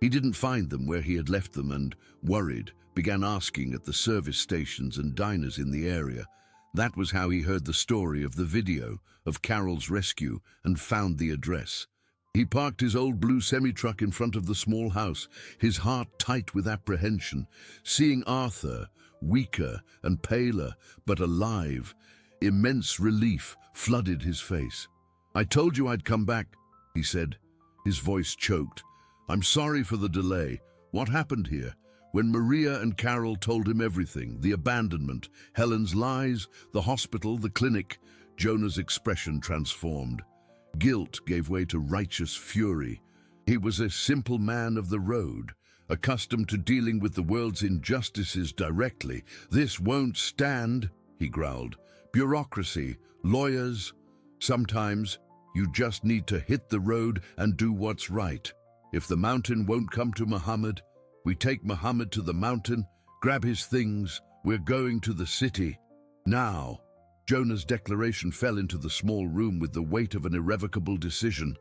He didn't find them where he had left them and, worried, began asking at the service stations and diners in the area. That was how he heard the story of the video, of Carol's rescue, and found the address. He parked his old blue semi-truck in front of the small house, his heart tight with apprehension, seeing Arthur, weaker and paler, but alive. Immense relief flooded his face. "I told you I'd come back," he said. His voice choked. "I'm sorry for the delay. What happened here?" When Maria and Carol told him everything, the abandonment, Helen's lies, the hospital, the clinic, Jonah's expression transformed. Guilt gave way to righteous fury. He was a simple man of the road, accustomed to dealing with the world's injustices directly. "This won't stand," he growled. "Bureaucracy, lawyers. Sometimes you just need to hit the road and do what's right. If the mountain won't come to Muhammad, we take Muhammad to the mountain, grab his things, we're going to the city. Now." Jonah's declaration fell into the small room with the weight of an irrevocable decision.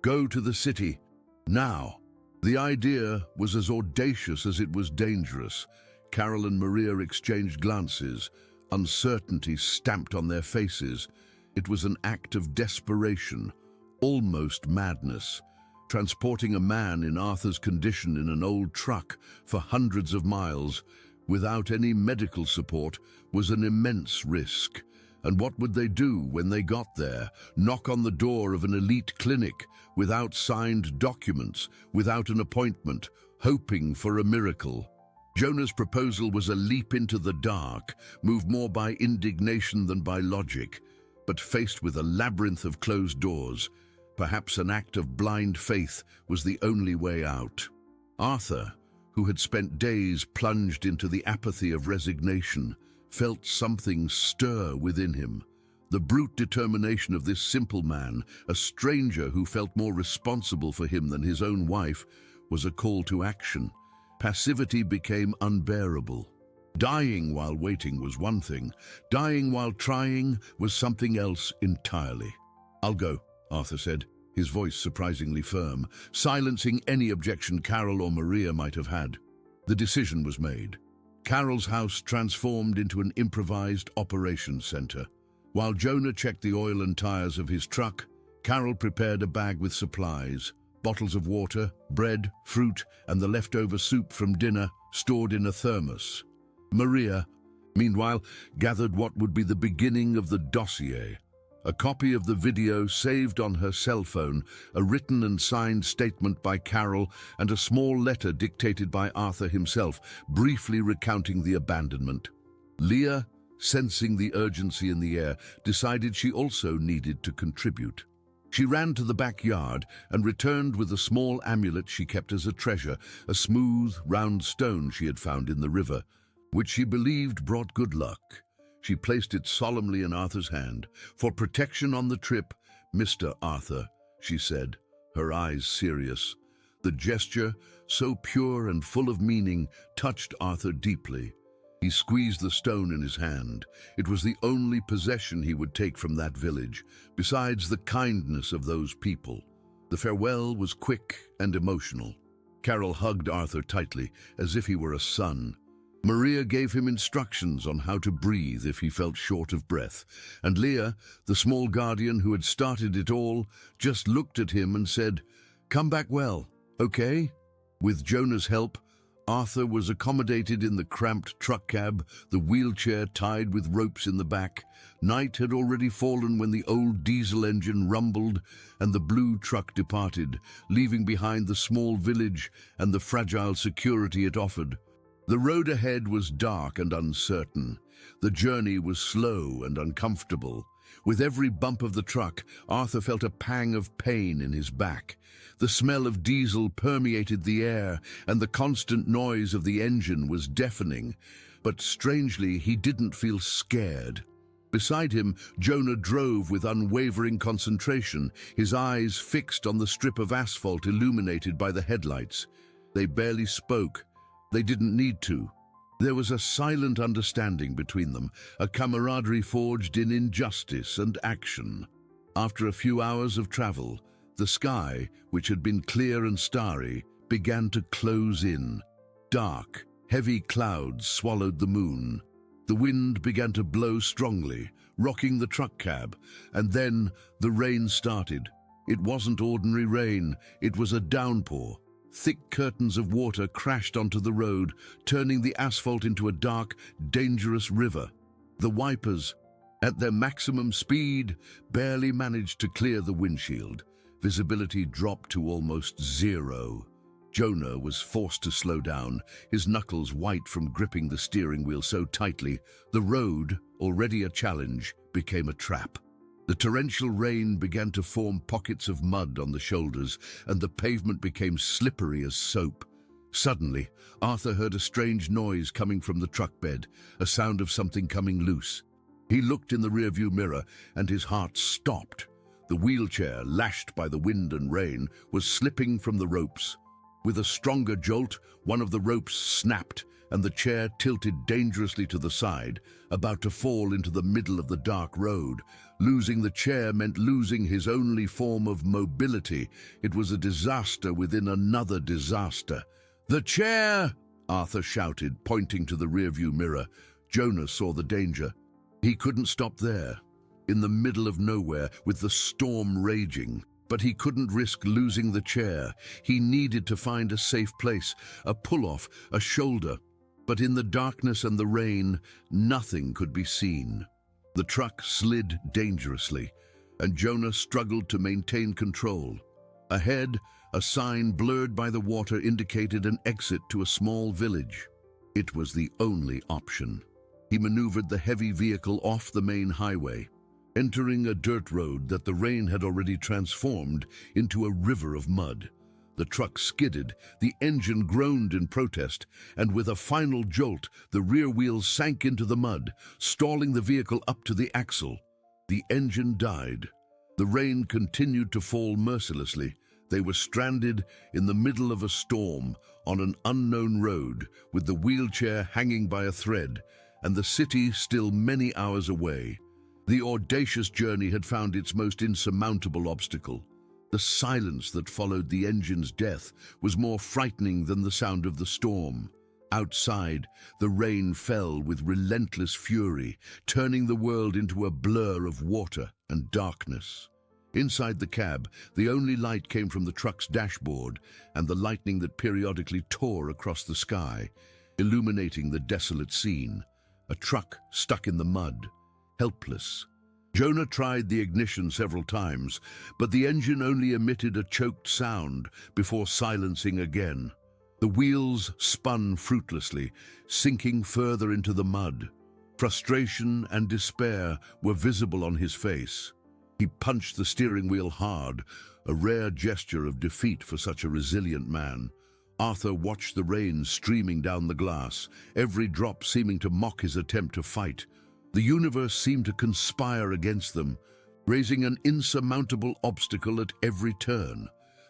Go to the city. Now. The idea was as audacious as it was dangerous. Carol and Maria exchanged glances, uncertainty stamped on their faces. It was an act of desperation, almost madness. Transporting a man in Arthur's condition in an old truck for hundreds of miles, without any medical support, was an immense risk. And what would they do when they got there? Knock on the door of an elite clinic, without signed documents, without an appointment, hoping for a miracle? Jonah's proposal was a leap into the dark, moved more by indignation than by logic. But faced with a labyrinth of closed doors, perhaps an act of blind faith was the only way out. Arthur, who had spent days plunged into the apathy of resignation, felt something stir within him. The brute determination of this simple man, a stranger who felt more responsible for him than his own wife, was a call to action. Passivity became unbearable. Dying while waiting was one thing. Dying while trying was something else entirely. "I'll go," Arthur said, his voice surprisingly firm, silencing any objection Carol or Maria might have had. The decision was made. Carol's house transformed into an improvised operations center. While Jonah checked the oil and tires of his truck, Carol prepared a bag with supplies, bottles of water, bread, fruit, and the leftover soup from dinner stored in a thermos. Maria, meanwhile, gathered what would be the beginning of the dossier. A copy of the video saved on her cell phone, a written and signed statement by Carol, and a small letter dictated by Arthur himself, briefly recounting the abandonment. Leah, sensing the urgency in the air, decided she also needed to contribute. She ran to the backyard and returned with a small amulet she kept as a treasure, a smooth, round stone she had found in the river, which she believed brought good luck. She placed it solemnly in Arthur's hand. "For protection on the trip, Mr. Arthur," she said, her eyes serious. The gesture, so pure and full of meaning, touched Arthur deeply. He squeezed the stone in his hand. It was the only possession he would take from that village, besides the kindness of those people. The farewell was quick and emotional. Carol hugged Arthur tightly, as if he were a son. Maria gave him instructions on how to breathe if he felt short of breath, and Leah, the small guardian who had started it all, just looked at him and said, "Come back well, okay?" With Jonah's help, Arthur was accommodated in the cramped truck cab, the wheelchair tied with ropes in the back. Night had already fallen when the old diesel engine rumbled and the blue truck departed, leaving behind the small village and the fragile security it offered. The road ahead was dark and uncertain. The journey was slow and uncomfortable. With every bump of the truck, Arthur felt a pang of pain in his back. The smell of diesel permeated the air, and the constant noise of the engine was deafening. But strangely, he didn't feel scared. Beside him, Jonah drove with unwavering concentration, his eyes fixed on the strip of asphalt illuminated by the headlights. They barely spoke. They didn't need to. There was a silent understanding between them, a camaraderie forged in injustice and action. After a few hours of travel, the sky, which had been clear and starry, began to close in. Dark, heavy clouds swallowed the moon. The wind began to blow strongly, rocking the truck cab, and then the rain started. It wasn't ordinary rain, it was a downpour. Thick curtains of water crashed onto the road, turning the asphalt into a dark, dangerous river. The wipers, at their maximum speed, barely managed to clear the windshield. Visibility dropped to almost zero. Jonah was forced to slow down, his knuckles white from gripping the steering wheel so tightly. The road, already a challenge, became a trap. The torrential rain began to form pockets of mud on the shoulders, and the pavement became slippery as soap. Suddenly, Arthur heard a strange noise coming from the truck bed, a sound of something coming loose. He looked in the rearview mirror, and his heart stopped. The wheelchair, lashed by the wind and rain, was slipping from the ropes. With a stronger jolt, one of the ropes snapped, and the chair tilted dangerously to the side, about to fall into the middle of the dark road. Losing the chair meant losing his only form of mobility. It was a disaster within another disaster. "The chair!" Arthur shouted, pointing to the rearview mirror. Jonah saw the danger. He couldn't stop there, in the middle of nowhere, with the storm raging. But he couldn't risk losing the chair. He needed to find a safe place, a pull-off, a shoulder. But in the darkness and the rain, nothing could be seen. The truck slid dangerously, and Jonah struggled to maintain control. Ahead, a sign blurred by the water indicated an exit to a small village. It was the only option. He maneuvered the heavy vehicle off the main highway, entering a dirt road that the rain had already transformed into a river of mud. The truck skidded, the engine groaned in protest, and with a final jolt, the rear wheels sank into the mud, stalling the vehicle up to the axle. The engine died. The rain continued to fall mercilessly. They were stranded in the middle of a storm, on an unknown road, with the wheelchair hanging by a thread, and the city still many hours away. The audacious journey had found its most insurmountable obstacle. The silence that followed the engine's death was more frightening than the sound of the storm. Outside, the rain fell with relentless fury, turning the world into a blur of water and darkness. Inside the cab, the only light came from the truck's dashboard and the lightning that periodically tore across the sky, illuminating the desolate scene. A truck stuck in the mud, helpless. Jonah tried the ignition several times, but the engine only emitted a choked sound before silencing again. The wheels spun fruitlessly, sinking further into the mud. Frustration and despair were visible on his face. He punched the steering wheel hard, a rare gesture of defeat for such a resilient man. Arthur watched the rain streaming down the glass, every drop seeming to mock his attempt to fight. The universe seemed to conspire against them, raising an insurmountable obstacle at every turn.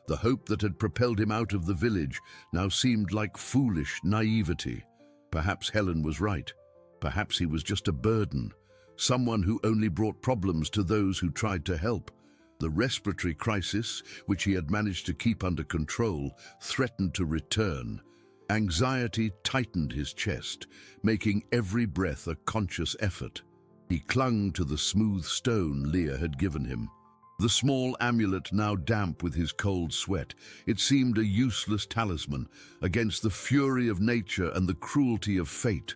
The hope that had propelled him out of the village now seemed like foolish naivety. Perhaps Helen was right. Perhaps he was just a burden, someone who only brought problems to those who tried to help. The respiratory crisis, which he had managed to keep under control, threatened to return. Anxiety tightened his chest, making every breath a conscious effort. He clung to the smooth stone Leah had given him. The small amulet now damp with his cold sweat, it seemed a useless talisman against the fury of nature and the cruelty of fate.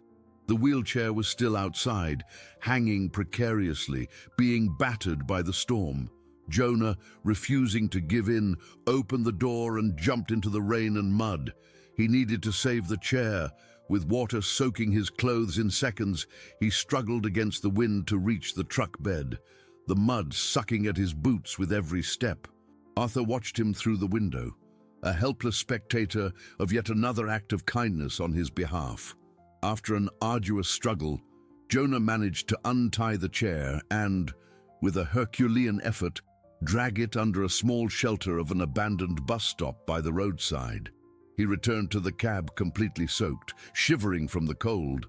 The wheelchair was still outside, hanging precariously, being battered by the storm. Jonah, refusing to give in, opened the door and jumped into the rain and mud. He needed to save the chair. With water soaking his clothes in seconds, he struggled against the wind to reach the truck bed, the mud sucking at his boots with every step. Arthur watched him through the window, a helpless spectator of yet another act of kindness on his behalf. After an arduous struggle, Jonah managed to untie the chair and, with a Herculean effort, drag it under a small shelter of an abandoned bus stop by the roadside. He returned to the cab completely soaked, shivering from the cold,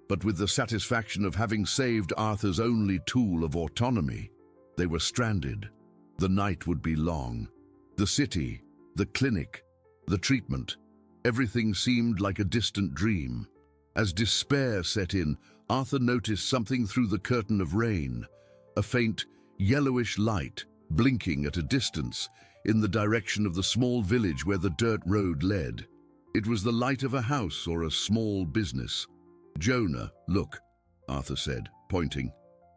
but with the satisfaction of having saved Arthur's only tool of autonomy. They were stranded. The night would be long. The city, the clinic, the treatment, everything seemed like a distant dream. As despair set in, Arthur noticed something through the curtain of rain, a faint, yellowish light blinking at a distance in the direction of the small village where the dirt road led. It was the light of a house or a small business. "Jonah, look," Arthur said, pointing.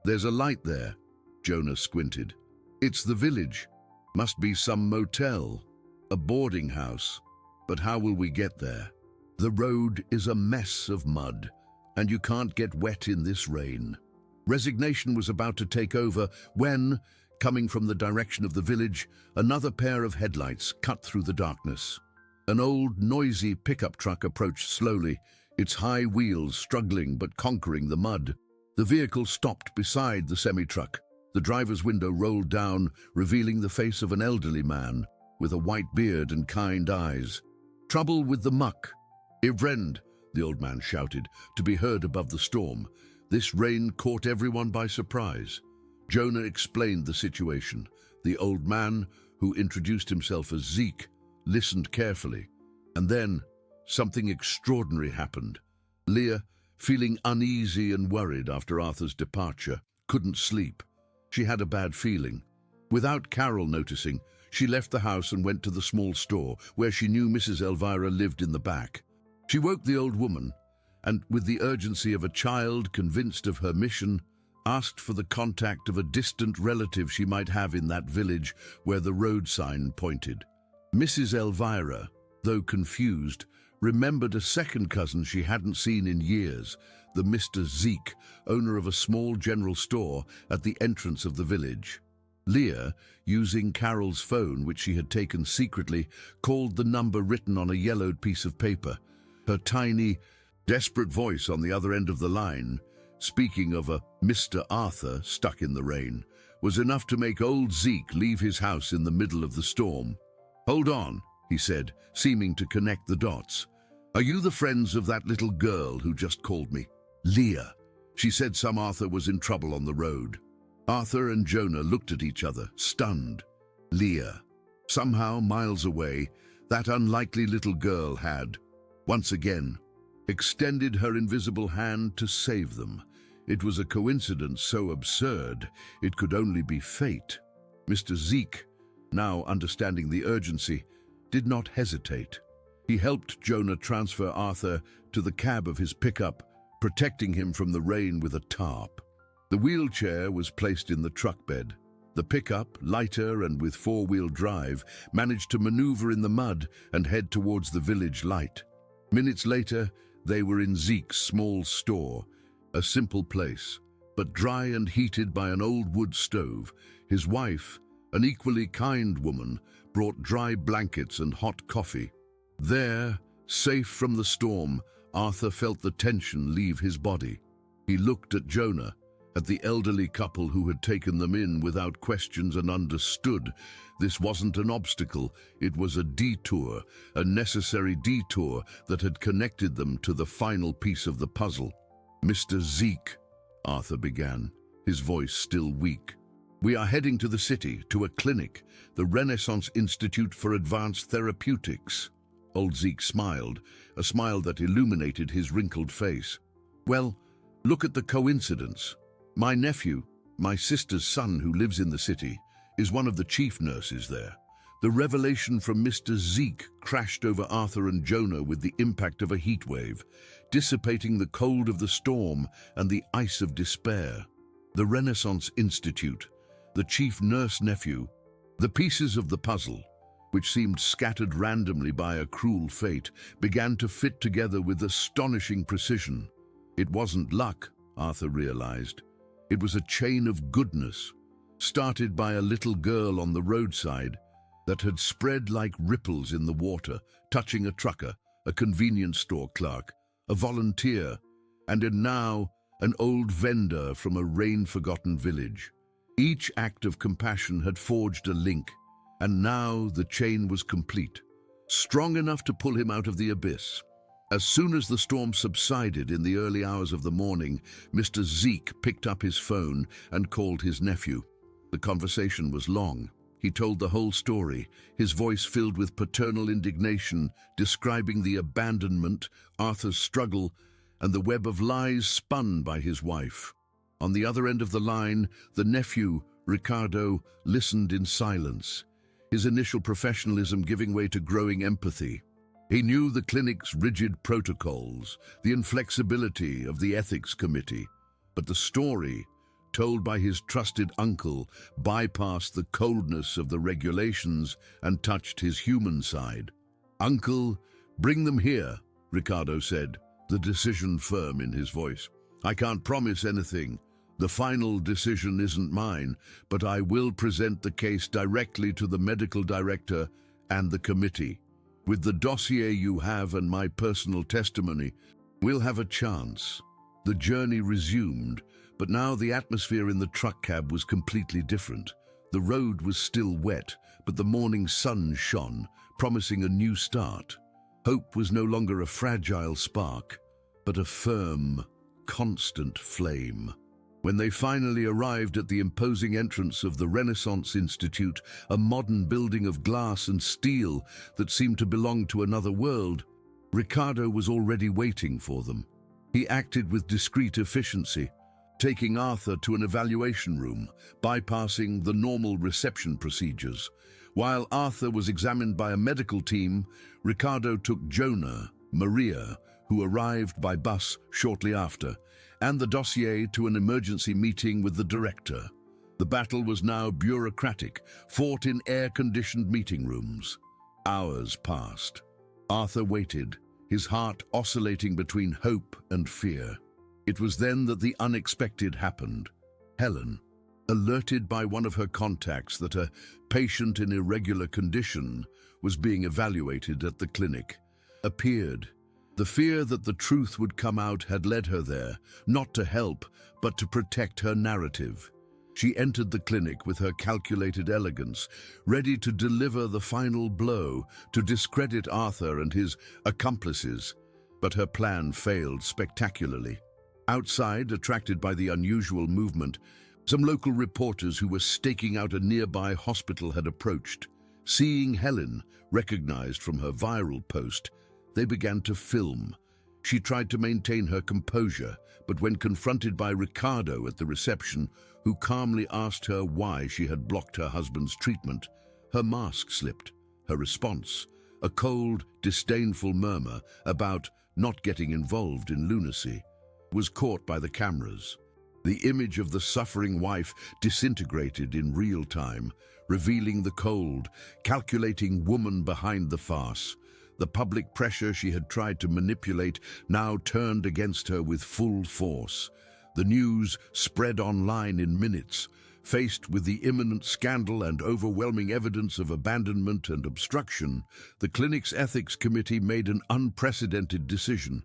"There's a light there." Jonah squinted. "It's the village. Must be some motel, a boarding house. But how will we get there? The road is a mess of mud, and you can't get wet in this rain." Resignation was about to take over when, coming from the direction of the village, another pair of headlights cut through the darkness. An old, noisy pickup truck approached slowly, its high wheels struggling but conquering the mud. The vehicle stopped beside the semi-truck. The driver's window rolled down, revealing the face of an elderly man with a white beard and kind eyes. "Trouble with the muck." "Ivriend," the old man shouted, to be heard above the storm. This rain caught everyone by surprise. Jonah explained the situation. The old man, who introduced himself as Zeke, listened carefully. And then, something extraordinary happened. Leah, feeling uneasy and worried after Arthur's departure, couldn't sleep. She had a bad feeling. Without Carol noticing, she left the house and went to the small store where she knew Mrs. Elvira lived in the back. She woke the old woman and, with the urgency of a child convinced of her mission, asked for the contact of a distant relative she might have in that village where the road sign pointed. Mrs. Elvira, though confused, remembered a second cousin she hadn't seen in years, the Mr. Zeke, owner of a small general store at the entrance of the village. Leah, using Carol's phone, which she had taken secretly, called the number written on a yellowed piece of paper. Her tiny, desperate voice on the other end of the line, speaking of a Mr. Arthur stuck in the rain, was enough to make old Zeke leave his house in the middle of the storm. "Hold on," he said, seeming to connect the dots. "Are you the friends of that little girl who just called me?" "Leah. She said some Arthur was in trouble on the road." Arthur and Jonah looked at each other, stunned. Leah. Somehow, miles away, that unlikely little girl had, once again, extended her invisible hand to save them. It was a coincidence so absurd, it could only be fate. Mr. Zeke, now understanding the urgency, did not hesitate. He helped Jonah transfer Arthur to the cab of his pickup, protecting him from the rain with a tarp. The wheelchair was placed in the truck bed. The pickup, lighter and with four-wheel drive, managed to maneuver in the mud and head towards the village light. Minutes later, they were in Zeke's small store, a simple place, but dry and heated by an old wood stove. His wife, an equally kind woman, brought dry blankets and hot coffee. There, safe from the storm, Arthur felt the tension leave his body. He looked at Jonah, at the elderly couple who had taken them in without questions, and understood this wasn't an obstacle, it was a detour, a necessary detour that had connected them to the final piece of the puzzle. "Mr. Zeke," Arthur began, his voice still weak. "We are heading to the city, to a clinic, the Renaissance Institute for Advanced Therapeutics." Old Zeke smiled, a smile that illuminated his wrinkled face. "Well, look at the coincidence. My nephew, my sister's son who lives in the city, Is one of the chief nurses there? The revelation from Mr. Zeke crashed over Arthur and Jonah with the impact of a heat wave, dissipating the cold of the storm and the ice of despair. The Renaissance Institute, the chief nurse nephew, the pieces of the puzzle, which seemed scattered randomly by a cruel fate, began to fit together with astonishing precision. It wasn't luck, Arthur realized. It was a chain of goodness, started by a little girl on the roadside, that had spread like ripples in the water, touching a trucker, a convenience store clerk, a volunteer, and now an old vendor from a rain-forgotten village. Each act of compassion had forged a link, and now the chain was complete, strong enough to pull him out of the abyss. As soon as the storm subsided in the early hours of the morning, Mr. Zeke picked up his phone and called his nephew. The conversation was long. He told the whole story, his voice filled with paternal indignation, describing the abandonment, Arthur's struggle, and the web of lies spun by his wife. On the other end of the line, the nephew, Ricardo, listened in silence, his initial professionalism giving way to growing empathy. He knew the clinic's rigid protocols, the inflexibility of the ethics committee, but the story, told by his trusted uncle, bypassed the coldness of the regulations and touched his human side. "Uncle, bring them here," Ricardo said, the decision firm in his voice. "I can't promise anything. The final decision isn't mine, but I will present the case directly to the medical director and the committee. With the dossier you have and my personal testimony, we'll have a chance." The journey resumed, but now the atmosphere in the truck cab was completely different. The road was still wet, but the morning sun shone, promising a new start. Hope was no longer a fragile spark, but a firm, constant flame. When they finally arrived at the imposing entrance of the Renaissance Institute, a modern building of glass and steel that seemed to belong to another world, Ricardo was already waiting for them. He acted with discreet efficiency, taking Arthur to an evaluation room, bypassing the normal reception procedures. While Arthur was examined by a medical team, Ricardo took Jonah, Maria, who arrived by bus shortly after, and the dossier to an emergency meeting with the director. The battle was now bureaucratic, fought in air-conditioned meeting rooms. Hours passed. Arthur waited, his heart oscillating between hope and fear. It was then that the unexpected happened. Helen, alerted by one of her contacts that a patient in irregular condition was being evaluated at the clinic, appeared. The fear that the truth would come out had led her there, not to help, but to protect her narrative. She entered the clinic with her calculated elegance, ready to deliver the final blow, to discredit Arthur and his accomplices. But her plan failed spectacularly. Outside, attracted by the unusual movement, some local reporters who were staking out a nearby hospital had approached. Seeing Helen, recognized from her viral post, they began to film. She tried to maintain her composure, but when confronted by Ricardo at the reception, who calmly asked her why she had blocked her husband's treatment, her mask slipped. Her response, a cold, disdainful murmur about not getting involved in lunacy, was caught by the cameras. The image of the suffering wife disintegrated in real time, revealing the cold, calculating woman behind the farce. The public pressure she had tried to manipulate now turned against her with full force. The news spread online in minutes. Faced with the imminent scandal and overwhelming evidence of abandonment and obstruction, the clinic's ethics committee made an unprecedented decision.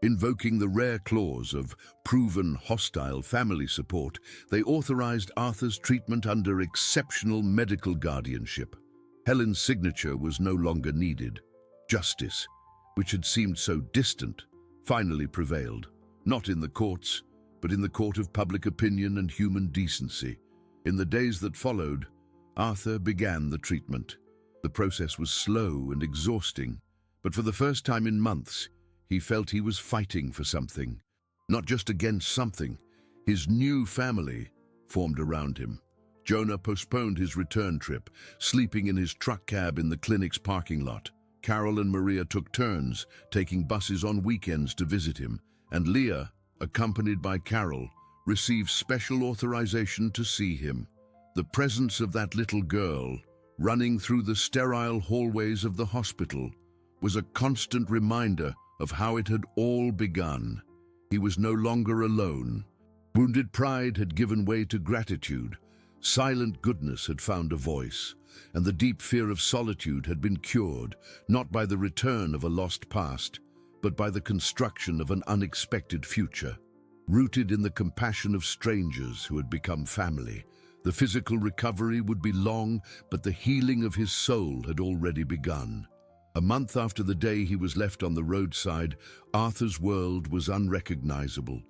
Invoking the rare clause of proven hostile family support, they authorized Arthur's treatment under exceptional medical guardianship. Helen's signature was no longer needed. Justice, which had seemed so distant, finally prevailed, not in the courts, but in the court of public opinion and human decency. In the days that followed, Arthur began the treatment. The process was slow and exhausting, but for the first time in months, he felt he was fighting for something. Not just against something, his new family formed around him. Jonah postponed his return trip, sleeping in his truck cab in the clinic's parking lot. Carol and Maria took turns, taking buses on weekends to visit him, and Leah, accompanied by Carol, received special authorization to see him. The presence of that little girl, running through the sterile hallways of the hospital, was a constant reminder of how it had all begun. He was no longer alone. Wounded pride had given way to gratitude. Silent goodness had found a voice, and the deep fear of solitude had been cured, not by the return of a lost past, but by the construction of an unexpected future. Rooted in the compassion of strangers who had become family, the physical recovery would be long, but the healing of his soul had already begun. A month after the day he was left on the roadside, Arthur's world was unrecognizable.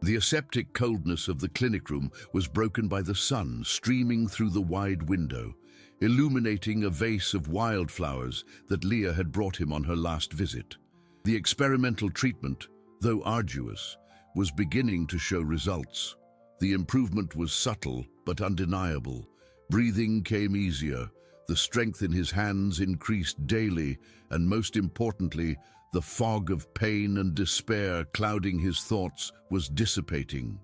The aseptic coldness of the clinic room was broken by the sun streaming through the wide window, illuminating a vase of wildflowers that Leah had brought him on her last visit. The experimental treatment, though arduous, was beginning to show results. The improvement was subtle but undeniable. Breathing came easier, the strength in his hands increased daily, and most importantly, the fog of pain and despair clouding his thoughts was dissipating.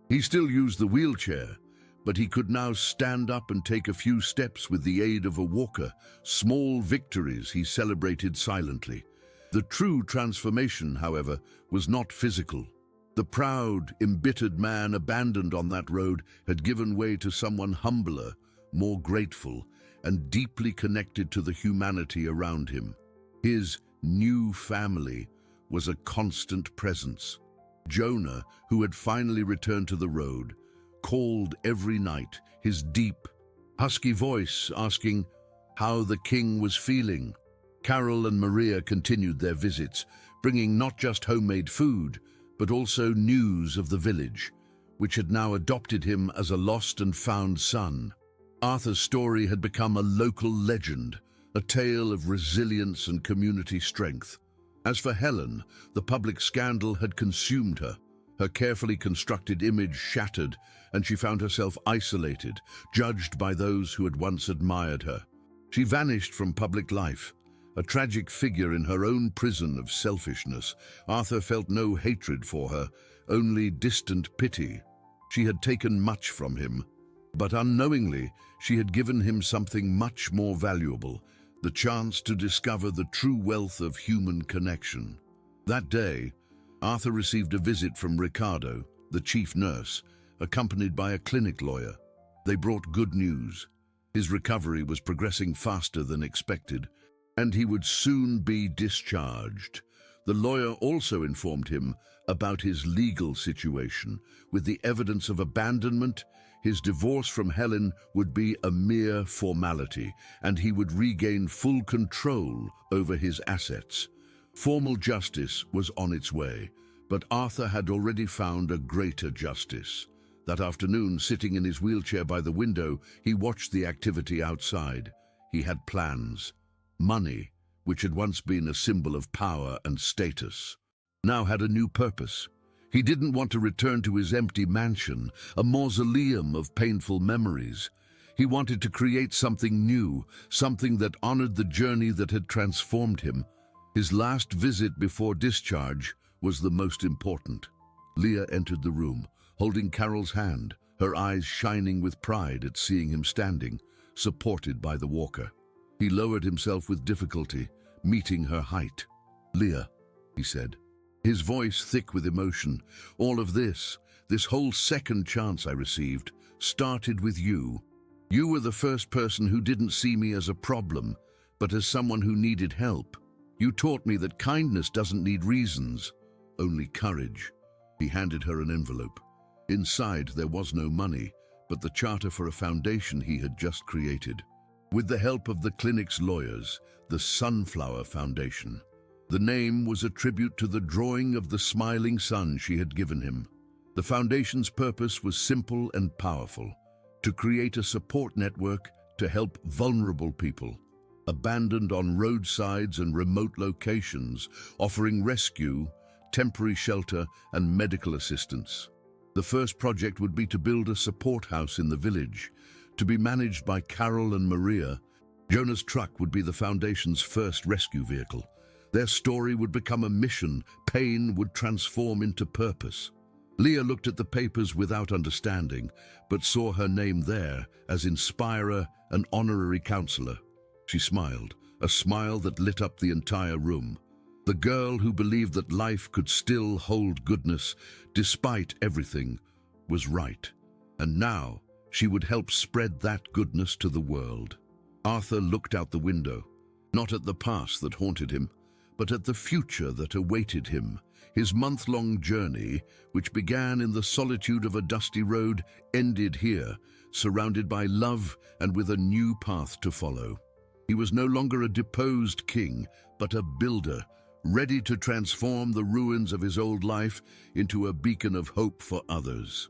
He still used the wheelchair, but he could now stand up and take a few steps with the aid of a walker. Small victories he celebrated silently. The true transformation, however, was not physical. The proud, embittered man abandoned on that road had given way to someone humbler, more grateful, and deeply connected to the humanity around him. His new family was a constant presence. Jonah, who had finally returned to the road, called every night, his deep, husky voice asking how the king was feeling. Carol and Maria continued their visits, bringing not just homemade food, but also news of the village, which had now adopted him as a lost and found son. Arthur's story had become a local legend, a tale of resilience and community strength. As for Helen, the public scandal had consumed her. Her carefully constructed image shattered, and she found herself isolated, judged by those who had once admired her. She vanished from public life, a tragic figure in her own prison of selfishness. Arthur felt no hatred for her, only distant pity. She had taken much from him, but unknowingly she had given him something much more valuable, the chance to discover the true wealth of human connection. That day, Arthur received a visit from Ricardo, the chief nurse, accompanied by a clinic lawyer. They brought good news. His recovery was progressing faster than expected, and he would soon be discharged. The lawyer also informed him about his legal situation. With the evidence of abandonment, his divorce from Helen would be a mere formality, and he would regain full control over his assets. Formal justice was on its way, but Arthur had already found a greater justice. That afternoon, sitting in his wheelchair by the window, he watched the activity outside. He had plans. Money, which had once been a symbol of power and status, now had a new purpose. He didn't want to return to his empty mansion, a mausoleum of painful memories. He wanted to create something new, something that honored the journey that had transformed him. His last visit before discharge was the most important. Leah entered the room, holding Carol's hand, her eyes shining with pride at seeing him standing, supported by the walker. He lowered himself with difficulty, meeting her height. "Leah," he said, his voice thick with emotion, "all of this whole second chance I received, started with you. You were the first person who didn't see me as a problem, but as someone who needed help. You taught me that kindness doesn't need reasons, only courage." He handed her an envelope. Inside there was no money, but the charter for a foundation he had just created. With the help of the clinic's lawyers, the Sunflower Foundation. The name was a tribute to the drawing of the smiling sun she had given him. The foundation's purpose was simple and powerful: to create a support network to help vulnerable people, abandoned on roadsides and remote locations, offering rescue, temporary shelter, and medical assistance. The first project would be to build a support house in the village, To be managed by Carol and Maria, Jonah's truck would be the Foundation's first rescue vehicle. Their story would become a mission. Pain would transform into purpose. Leah looked at the papers without understanding, but saw her name there as Inspirer and Honorary Counselor. She smiled, a smile that lit up the entire room. The girl who believed that life could still hold goodness, despite everything, was right. And now, she would help spread that goodness to the world. Arthur looked out the window, not at the past that haunted him, but at the future that awaited him. His month-long journey, which began in the solitude of a dusty road, ended here, surrounded by love and with a new path to follow. He was no longer a deposed king, but a builder, ready to transform the ruins of his old life into a beacon of hope for others.